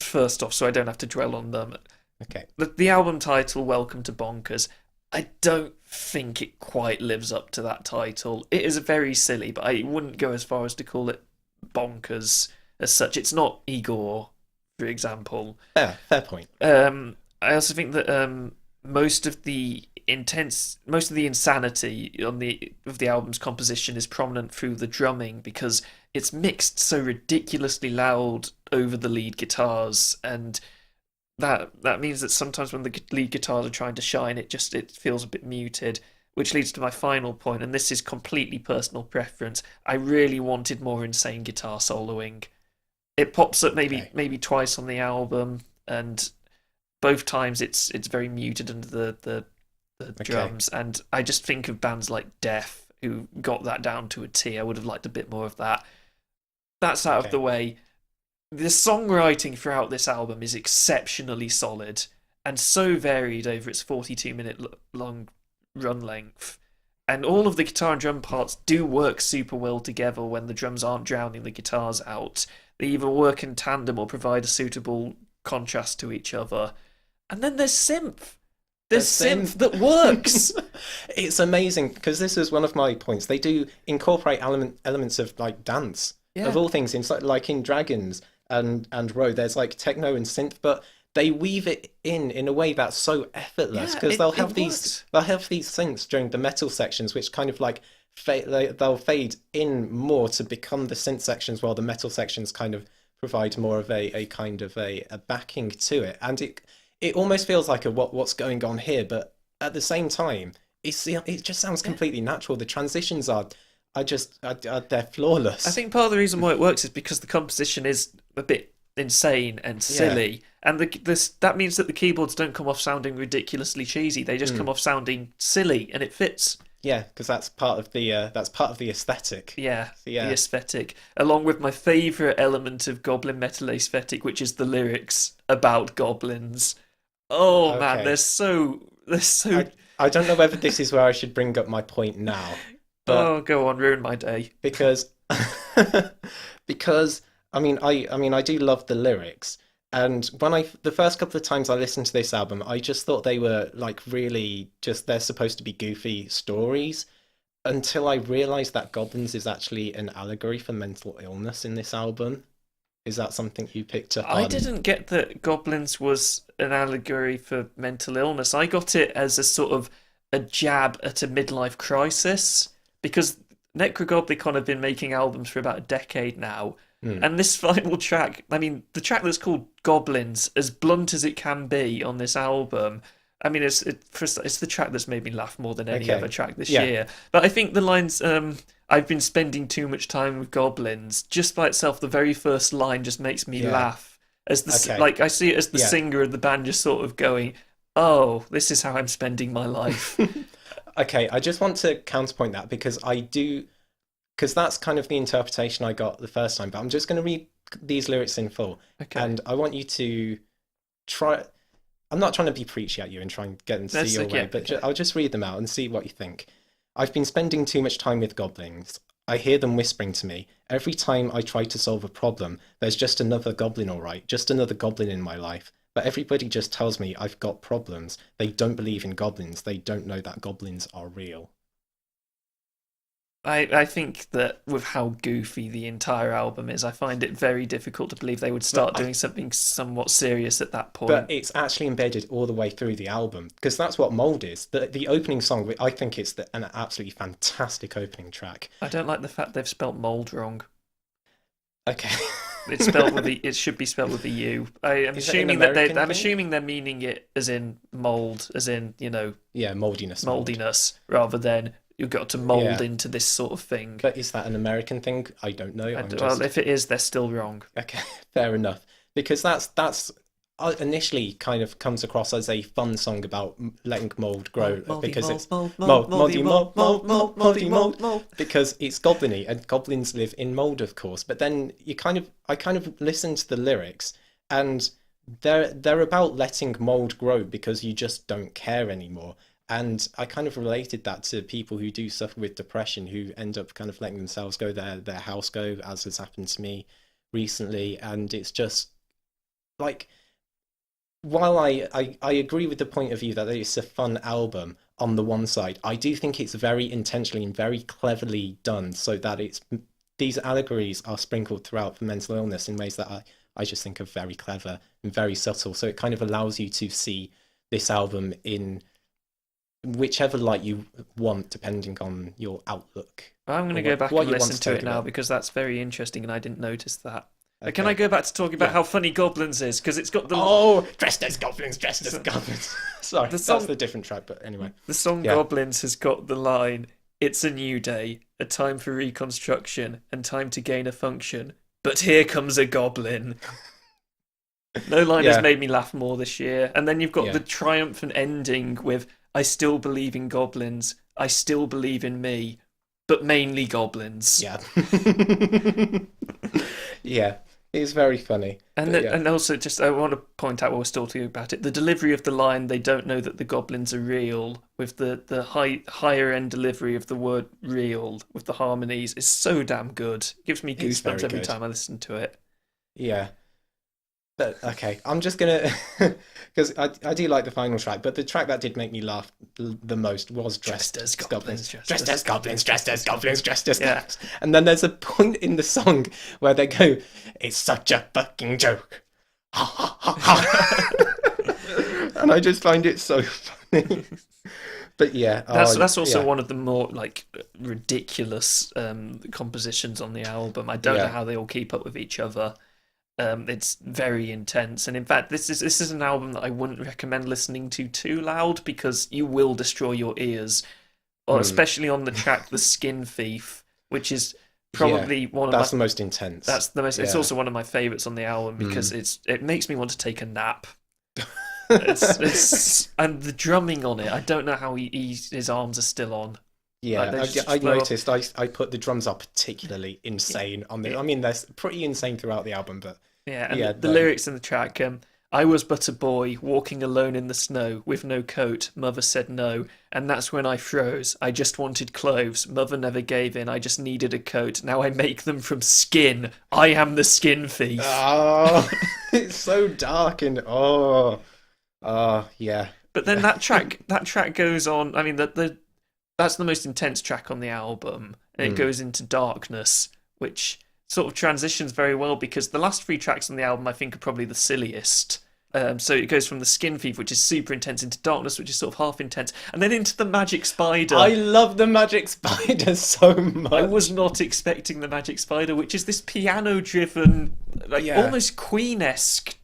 first off, so I don't have to dwell on them. Okay. The album title, Welcome to Bonkers, I don't think it quite lives up to that title. It is very silly, but I wouldn't go as far as to call it bonkers as such. It's not Igor, for example. Fair point. I also think that most of the insanity of the album's composition is prominent through the drumming, because it's mixed so ridiculously loud over the lead guitars, and that means that sometimes when the lead guitars are trying to shine, it feels a bit muted, which leads to my final point, and this is completely personal preference. I really wanted more insane guitar soloing. It pops up maybe twice on the album, and both times it's very muted under the drums, and I just think of bands like Death who got that down to a T. I would have liked a bit more of that. That's out of the way. The songwriting throughout this album is exceptionally solid and so varied over its 42-minute long run length. And all of the guitar and drum parts do work super well together when the drums aren't drowning the guitars out. They either work in tandem or provide a suitable contrast to each other. And then there's synth. There's synth that works. It's amazing, because this is one of my points. They do incorporate elements of like dance. Yeah. Of all things, like in Dragons and Row, there's like techno and synth, but they weave it in a way that's so effortless, because they'll have these synths during the metal sections, which kind of like they'll fade in more to become the synth sections, while the metal sections kind of provide more of a kind of a backing to it, and it almost feels like what's going on here, but at the same time, it just sounds completely natural. The transitions they're flawless. I think part of the reason why it works is because the composition is a bit insane and silly, and that means that the keyboards don't come off sounding ridiculously cheesy. They just come off sounding silly, and it fits. Yeah, because that's part of the aesthetic. Yeah, the aesthetic, along with my favourite element of goblin metal aesthetic, which is the lyrics about goblins. Oh man, they're so. I don't know whether this is where I should bring up my point now. But go on, ruin my day. Because I do love the lyrics, and the first couple of times I listened to this album, I just thought they were like really they're supposed to be goofy stories, until I realised that goblins is actually an allegory for mental illness in this album. Is that something you picked up on? I didn't get that goblins was an allegory for mental illness. I got it as a sort of a jab at a midlife crisis, because Nekrogoblikon have been making albums for about a decade now, and this final track, the track that's called Goblins, as blunt as it can be on this album, it's the track that's made me laugh more than any other track this year. But I think the lines, I've been spending too much time with goblins, just by itself, the very first line just makes me laugh. I see it as the singer of the band just sort of going, oh, this is how I'm spending my life. Okay, I just want to counterpoint that, because that's kind of the interpretation I got the first time, but I'm just going to read these lyrics in full. Okay. And I want you to try. I'm not trying to be preachy at you and try and get them to see your way, but I'll just read them out and see what you think. I've been spending too much time with goblins. I hear them whispering to me. Every time I try to solve a problem, there's just another goblin, all right, just another goblin in my life. But everybody just tells me I've got problems. They don't believe in goblins. They don't know that goblins are real. I think that with how goofy the entire album is, I find it very difficult to believe they would start doing something somewhat serious at that point. But it's actually embedded all the way through the album, because that's what Mold is. The opening song, I think it's an absolutely fantastic opening track. I don't like the fact they've spelt mold wrong. Okay. It's spelled with it should be spelled with a U. I'm assuming they're meaning it as in mold, as in, moldiness, rather than you've got to mold into this sort of thing. But is that an American thing? I don't know. Well, if it is, they're still wrong. Okay, fair enough. Because that's initially kind of comes across as a fun song about letting mold grow, because it's moldy mold, because it's gobliny, and goblins live in mold, of course. But then I kind of listen to the lyrics, and they're about letting mold grow because you just don't care anymore. And I kind of related that to people who do suffer with depression, who end up kind of letting themselves go, their house go, as has happened to me recently. And it's just, like, while I agree with the point of view that it's a fun album on the one side, I do think it's very intentionally and very cleverly done so that these allegories are sprinkled throughout for mental illness in ways that I just think are very clever and very subtle. So it kind of allows you to see this album in whichever light you want, depending on your outlook. I'm going to go back and listen to it now because that's very interesting and I didn't notice that. Okay. Can I go back to talking about how funny Goblins is? Because it's got the... Oh, dressed as goblins. Sorry, that's the different track, but anyway. The song Goblins has got the line, "It's a new day, a time for reconstruction, and time to gain a function. But here comes a goblin." No line has made me laugh more this year. And then you've got the triumphant ending with, "I still believe in goblins. I still believe in me. But mainly goblins." Yeah. Yeah. It's very funny. And also, just I want to point out while we're still talking about it, the delivery of the line, "They don't know that the goblins are real," with the higher end delivery of the word real, with the harmonies, is so damn good. It gives me goosebumps every time I listen to it. Yeah. But, okay, I'm just going to... Because I do like the final track, but the track that did make me laugh the most was Dressed as Goblins. Dressed as Goblins, dressed as Goblins, dressed as Goblins. And then there's a point in the song where they go, "It's such a fucking joke." Ha, ha, ha, ha. And I just find it so funny. But yeah. That's also one of the more, like, ridiculous compositions on the album. I don't know how they all keep up with each other. It's very intense, and in fact, this is an album that I wouldn't recommend listening to too loud because you will destroy your ears, or especially on the track "The Skin Thief," which is probably one of that's the most intense. That's the most. It's also one of my favorites on the album because it makes me want to take a nap. It's and the drumming on it, I don't know how his arms are still on. Yeah, like I noticed. I put the drums are particularly insane on the. I mean, they're pretty insane throughout the album, but the lyrics in the track. "I was but a boy walking alone in the snow with no coat. Mother said no, and that's when I froze. I just wanted clothes. Mother never gave in. I just needed a coat. Now I make them from skin. I am the skin thief." Oh, it's so dark and yeah. But then that track goes on. I mean, that's the most intense track on the album, and it goes into Darkness, which sort of transitions very well because the last three tracks on the album I think are probably the silliest. So it goes from the Skin Thief, which is super intense, into Darkness, which is sort of half intense, and then into the Magic Spider. I love the Magic Spider so much. I was not expecting the Magic Spider, which is this piano-driven, almost Queen-esque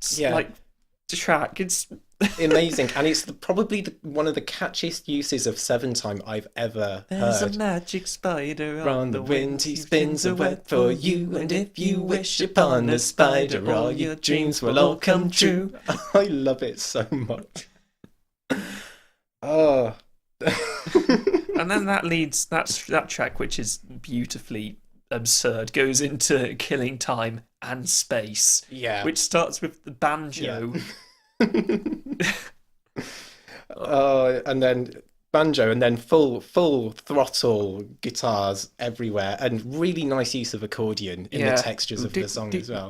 track. It's amazing, and it's probably one of the catchiest uses of 7-time I've ever heard. There's a magic spider on the wind, he spins a web for you, and if you wish upon a spider, all your dreams will all come true. I love it so much. Oh. And then that track, which is beautifully absurd, goes into Killing Time and Space. Yeah. Which starts with the banjo. Yeah. And then banjo, and then full throttle guitars everywhere, and really nice use of accordion in the textures of the song as well.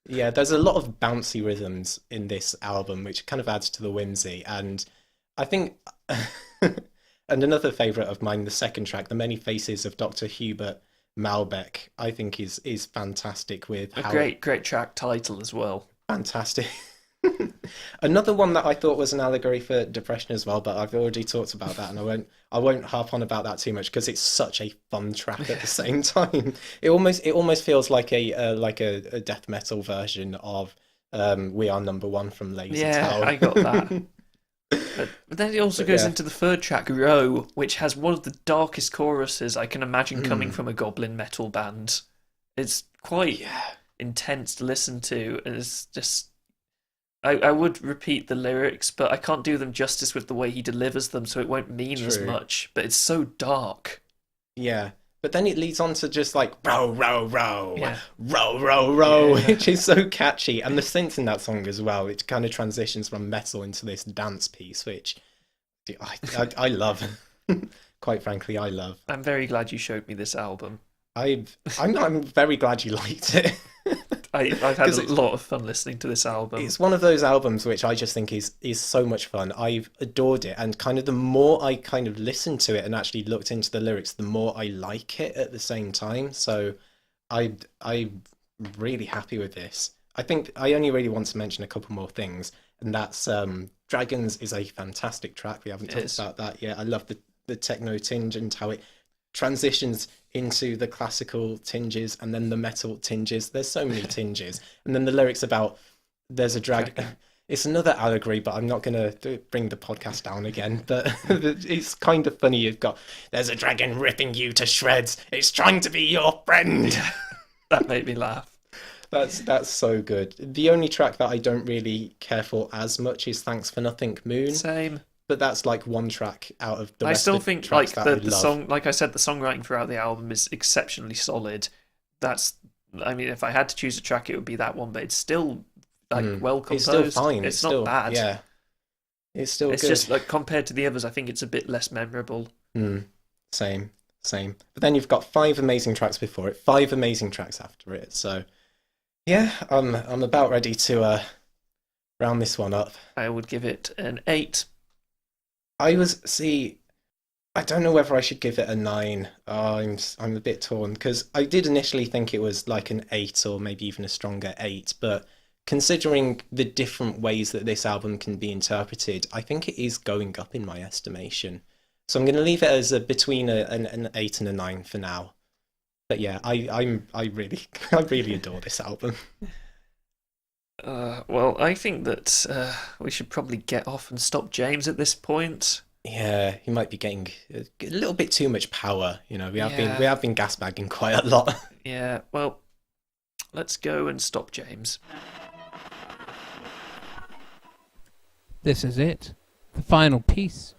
Yeah, there's a lot of bouncy rhythms in this album, which kind of adds to the whimsy. And I think, and another favourite of mine, the second track, "The Many Faces of Dr. Hubert Malbec," I think is fantastic with a great track title as well. Fantastic. Another one that I thought was an allegory for depression as well, but I've already talked about that, and I won't harp on about that too much because it's such a fun track at the same time. It almost feels like a death metal version of "We Are Number One" from Lazy Town. Yeah, I got that. But then it also goes into the third track, "Row," which has one of the darkest choruses I can imagine coming from a goblin metal band. It's quite intense to listen to, and it's just... I would repeat the lyrics, but I can't do them justice with the way he delivers them, so it won't mean as much. But it's so dark. Yeah. But then it leads on to just like row, row, row, row, row, row, which is so catchy. And the synth in that song as well, it kind of transitions from metal into this dance piece, which I love. Quite frankly, I love. I'm very glad you showed me this album. I'm very glad you liked it. I've had a lot of fun listening to this album. It's one of those albums which I just think is so much fun. I've adored it, and kind of the more I kind of listened to it and actually looked into the lyrics, the more I like it at the same time. So I'm really happy with this. I think I only really want to mention a couple more things, and that's Dragons is a fantastic track. We haven't talked about that yet. I love the techno tinge and how it transitions into the classical tinges and then the metal tinges. There's so many tinges. And then the lyrics about there's a dragon. It's another allegory, but I'm not going to bring the podcast down again. But it's kind of funny. You've got, there's a dragon ripping you to shreds. It's trying to be your friend. That made me laugh. That's so good. The only track that I don't really care for as much is Thanks for Nothing Moon. Same. But that's like one track out of the rest I still of the think tracks like that the I love. song, like I said, the songwriting throughout the album is exceptionally solid. I mean, if I had to choose a track, it would be that one. But it's still like well composed. It's still fine. It's still, not bad. Yeah, it's still It's good. just like compared to the others, I think it's a bit less memorable. Same. But then you've got 5 amazing tracks before it, 5 amazing tracks after it. So yeah, I'm about ready to round this one up. I would give it an 8. I don't know whether I should give it a 9. I'm a bit torn because I did initially think it was like an 8 or maybe even a stronger 8, but considering the different ways that this album can be interpreted, I think it is going up in my estimation. So I'm going to leave it as between an 8 and a 9 for now. But yeah, I really adore this album. Well, I think that we should probably get off and stop James at this point. Yeah, he might be getting a little bit too much power. You know, we have been gasbagging quite a lot. Yeah, well, let's go and stop James. This is it. The final piece.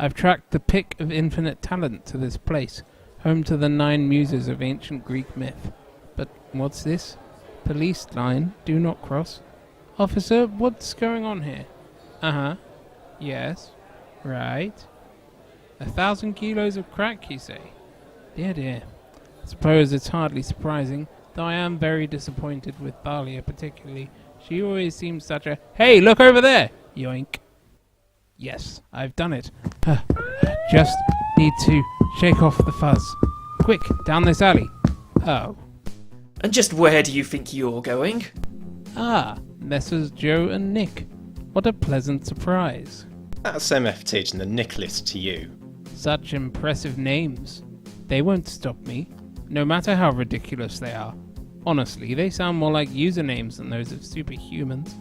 I've tracked the pick of infinite talent to this place, home to the 9 muses of ancient Greek myth. But what's this? Police line, do not cross. Officer, what's going on here? Uh-huh. Yes. Right. 1,000 kilos of crack, you say? Dear, dear. Suppose it's hardly surprising, though I am very disappointed with Thalia particularly. She always seems such a... Hey, look over there! Yoink. Yes, I've done it. Just need to shake off the fuzz. Quick, down this alley. Oh. And just where do you think you're going? Ah, Messrs. Joe and Nick. What a pleasant surprise. That's MF Tidge and the Nickhilist to you. Such impressive names. They won't stop me, no matter how ridiculous they are. Honestly, they sound more like usernames than those of superhumans.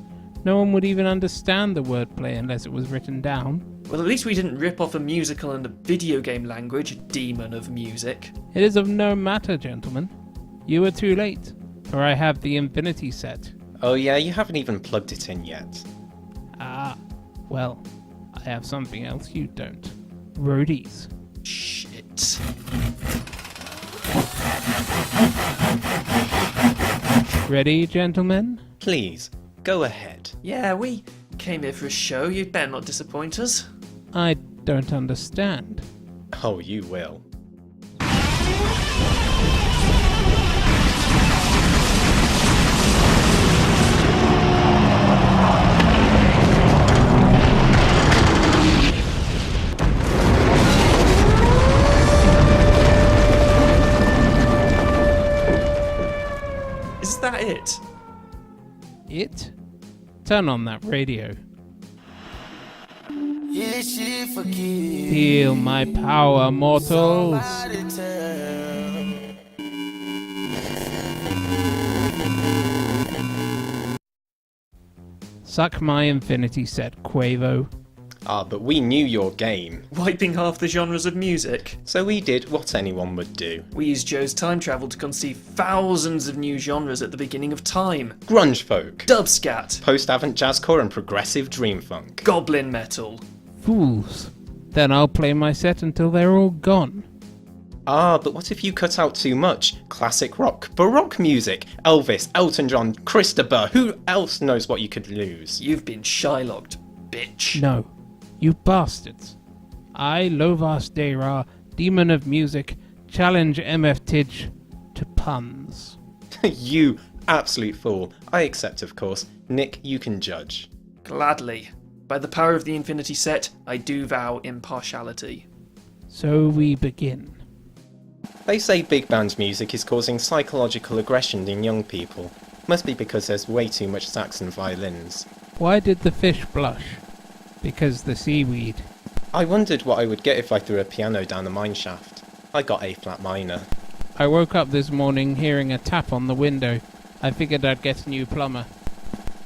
No one would even understand the wordplay unless it was written down. Well, at least we didn't rip off a musical and a video game language, demon of music. It is of no matter, gentlemen. You are too late, for I have the infinity set. Oh yeah, you haven't even plugged it in yet. Ah, well, I have something else you don't. Roadies. Shit. Ready, gentlemen? Please, go ahead. Yeah, we came here for a show. You'd better not disappoint us. I don't understand. Oh, you will. Is that it? It? Turn on that radio. Feel my power, mortals. Suck my infinity set, Quavo. Ah, but we knew your game. Wiping half the genres of music. So we did what anyone would do. We used Joe's time travel to conceive thousands of new genres at the beginning of time. Grunge folk. Dubscat. Post-avant jazzcore and progressive dream funk. Goblin metal. Fools. Then I'll play my set until they're all gone. Ah, but what if you cut out too much? Classic rock, baroque music, Elvis, Elton John, Christopher, who else knows what you could lose? You've been Shylocked, bitch. No. You bastards. I, Lovas Dera, demon of music, challenge MF Tidge to puns. You absolute fool. I accept, of course. Nick, you can judge. Gladly. By the power of the Infinity Set, I do vow impartiality. So we begin. They say big band music is causing psychological aggression in young people. Must be because there's way too much sax and violins. Why did the fish blush? Because the seaweed. I wondered what I would get if I threw a piano down the mine shaft. I got A flat minor. I woke up this morning hearing a tap on the window. I figured I'd get a new plumber.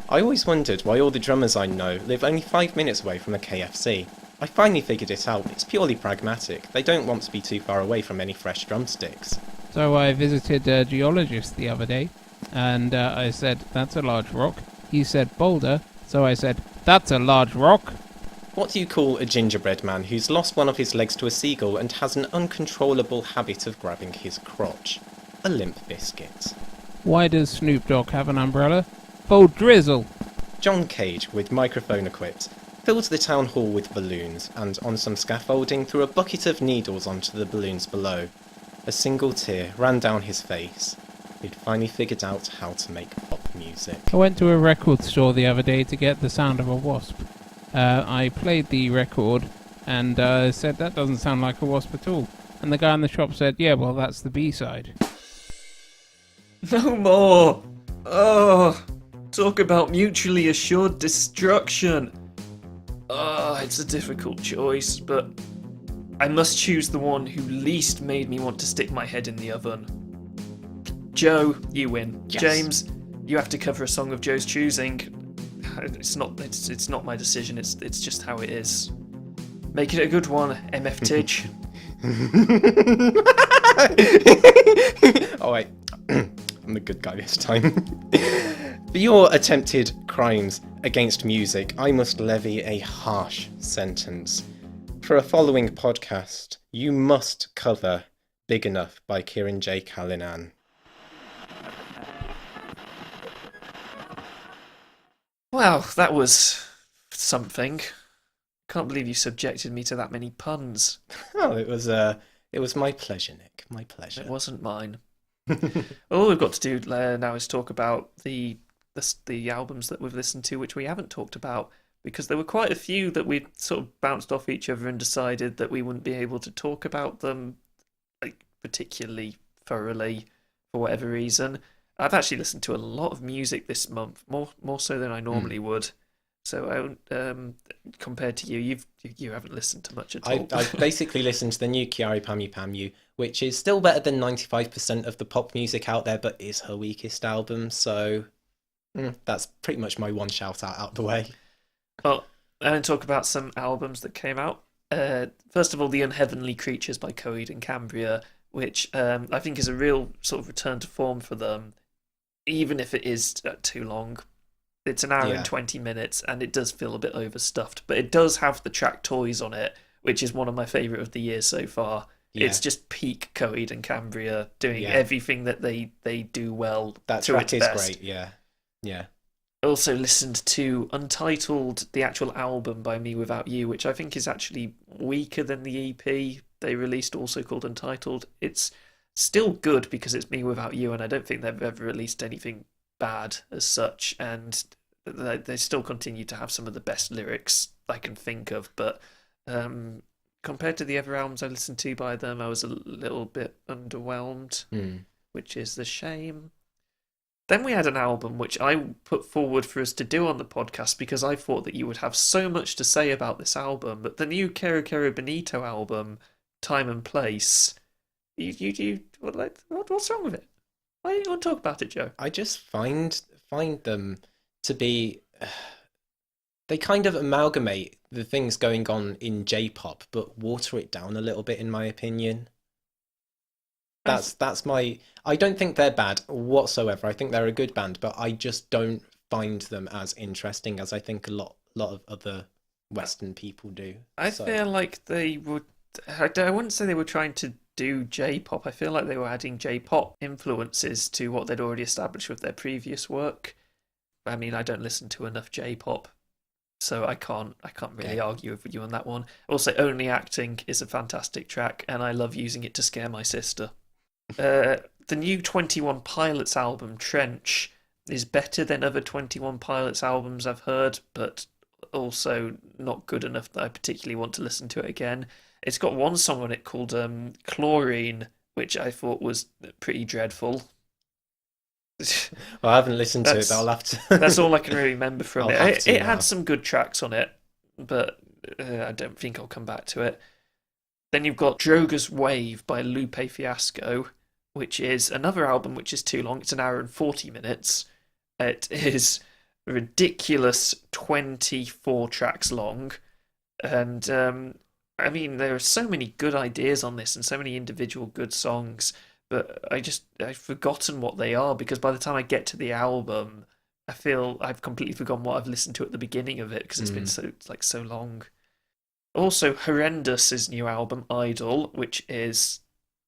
I always wondered why all the drummers I know live only 5 minutes away from a KFC. I finally figured it out. It's purely pragmatic. They don't want to be too far away from any fresh drumsticks. So I visited a geologist the other day, and I said, "That's a large rock." He said, "Boulder." So I said, "That's a large rock." What do you call a gingerbread man who's lost one of his legs to a seagull and has an uncontrollable habit of grabbing his crotch? A limp biscuit. Why does Snoop Dogg have an umbrella? For drizzle. John Cage, with microphone equipped, filled the town hall with balloons and, on some scaffolding, threw a bucket of needles onto the balloons below. A single tear ran down his face. He'd finally figured out how to make pop music. I went to a record store the other day to get The Sound of a Wasp. I played the record and said, "That doesn't sound like a wasp at all." And the guy in the shop said, "Yeah, well, that's the B-side." No more! Oh, talk about mutually assured destruction. Oh, it's a difficult choice, but I must choose the one who least made me want to stick my head in the oven. Joe, you win. Yes. James, you have to cover a song of Joe's choosing. It's not my decision. It's just how it is. Make it a good one, MF Tidge. Oh wait, I'm the good guy this time. For your attempted crimes against music, I must levy a harsh sentence. For a following podcast, you must cover Big Enough by Kieran J. Callinan. Wow, that was something. Can't believe you subjected me to that many puns. Oh, it was my pleasure, Nick. My pleasure. It wasn't mine. All we've got to do now is talk about the albums that we've listened to, which we haven't talked about, because there were quite a few that we sort of bounced off each other and decided that we wouldn't be able to talk about them like particularly thoroughly for whatever reason. I've actually listened to a lot of music this month, more so than I normally would. So compared to you, you haven't listened to much at all. I've basically listened to the new Kiari Pamu Pamu, which is still better than 95% of the pop music out there, but is her weakest album. So that's pretty much my one shout out the way. Well, I'm going to talk about some albums that came out. First of all, The Unheavenly Creatures by Coheed and Cambria, which I think is a real sort of return to form for them, even if it is too long. It's an hour and 20 minutes, and it does feel a bit overstuffed, but it does have the track Toys on it, which is one of my favourite of the year so far. Yeah. It's just peak Coheed and Cambria doing everything that they do well. That track is great, yeah. I also listened to Untitled, the actual album by Me Without You, which I think is actually weaker than the EP they released, also called Untitled. It's still good because it's Me Without You, and I don't think they've ever released anything bad as such, and they still continue to have some of the best lyrics I can think of, but compared to the other albums I listened to by them, I was a little bit underwhelmed, which is the shame. Then we had an album which I put forward for us to do on the podcast because I thought that you would have so much to say about this album, but the new Kero Kero Bonito album, Time and Place, what's wrong with it? Why don't you want to talk about it, Joe? I just find them to be... They kind of amalgamate the things going on in J-pop, but water it down a little bit, in my opinion. That's my... I don't think they're bad whatsoever. I think they're a good band, but I just don't find them as interesting as I think a lot of other Western people do. I feel like they would... I wouldn't say they were trying to do J-pop. I feel like they were adding J-pop influences to what they'd already established with their previous work. I mean, I don't listen to enough J-pop, so I can't really argue with you on that one. Also, Only Acting is a fantastic track, and I love using it to scare my sister. The the new 21 Pilots album, Trench, is better than other 21 Pilots albums I've heard, but also not good enough that I particularly want to listen to it again. It's got one song on it called Chlorine, which I thought was pretty dreadful. Well, I haven't listened to it, but I'll have to. That's all I can really remember from it. It now. had some good tracks on it, but I don't think I'll come back to it. Then you've got Droga's Wave by Lupe Fiasco, which is another album which is too long. It's an hour and 40 minutes. It is ridiculous 24 tracks long. And, I mean, there are so many good ideas on this and so many individual good songs, but I've forgotten what they are, because by the time I get to the album, I feel I've completely forgotten what I've listened to at the beginning of it, because it's been so long. Also, Horrendous' new album, Idol, which is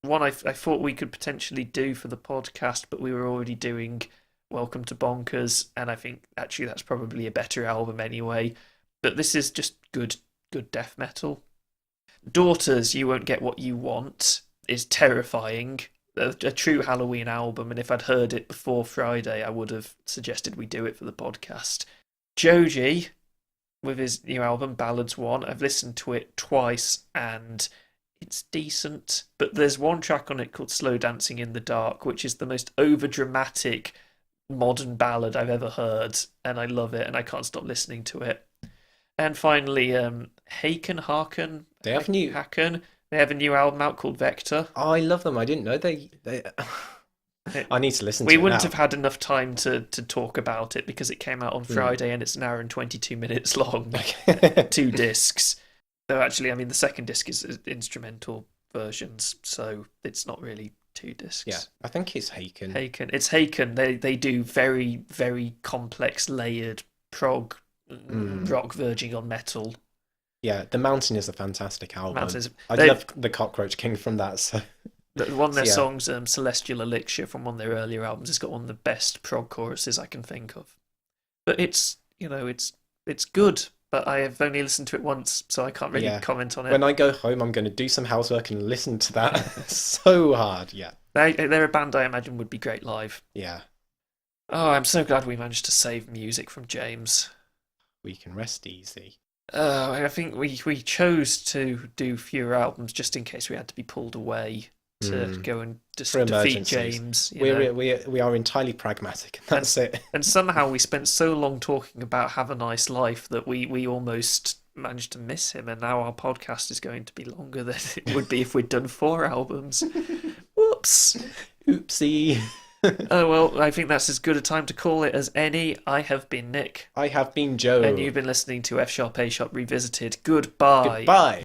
one I thought we could potentially do for the podcast, but we were already doing Welcome to Bonkers, and I think actually that's probably a better album anyway. But this is just good death metal. Daughters, You Won't Get What You Want is terrifying. A true Halloween album, and if I'd heard it before Friday, I would have suggested we do it for the podcast. Joji, with his new album, Ballads 1, I've listened to it twice, and it's decent, but there's one track on it called Slow Dancing in the Dark, which is the most over-dramatic modern ballad I've ever heard, and I love it, and I can't stop listening to it. And finally, Haken. They have a new album out called Vector. Oh, I love them. I didn't know they... I need to listen to it. We wouldn't have had enough time to talk about it because it came out on Friday and it's an hour and 22 minutes long. 2 discs. Though actually, I mean, the second disc is instrumental versions, so it's not really 2 discs. Yeah, I think it's Haken. It's Haken. They do very, very complex, layered prog rock verging on metal. Yeah, The Mountain is a fantastic album. I love the Cockroach King from that. So one of their songs, Celestial Elixir, from one of their earlier albums, has got one of the best prog choruses I can think of. But it's good, but I have only listened to it once, so I can't really comment on it. When I go home, I'm going to do some housework and listen to that so hard. Yeah, they're a band I imagine would be great live. Yeah. Oh, I'm so glad we managed to save music from James. We can rest easy. I think we chose to do fewer albums just in case we had to be pulled away to go and defeat James. We are entirely pragmatic, and that's it. And somehow we spent so long talking about Have a Nice Life that we almost managed to miss him, and now our podcast is going to be longer than it would be if we'd done 4 albums. Whoops. Oopsie. Oh, well, I think that's as good a time to call it as any. I have been Nick. I have been Joe. And you've been listening to F Sharp A Sharp Revisited. Goodbye. Goodbye.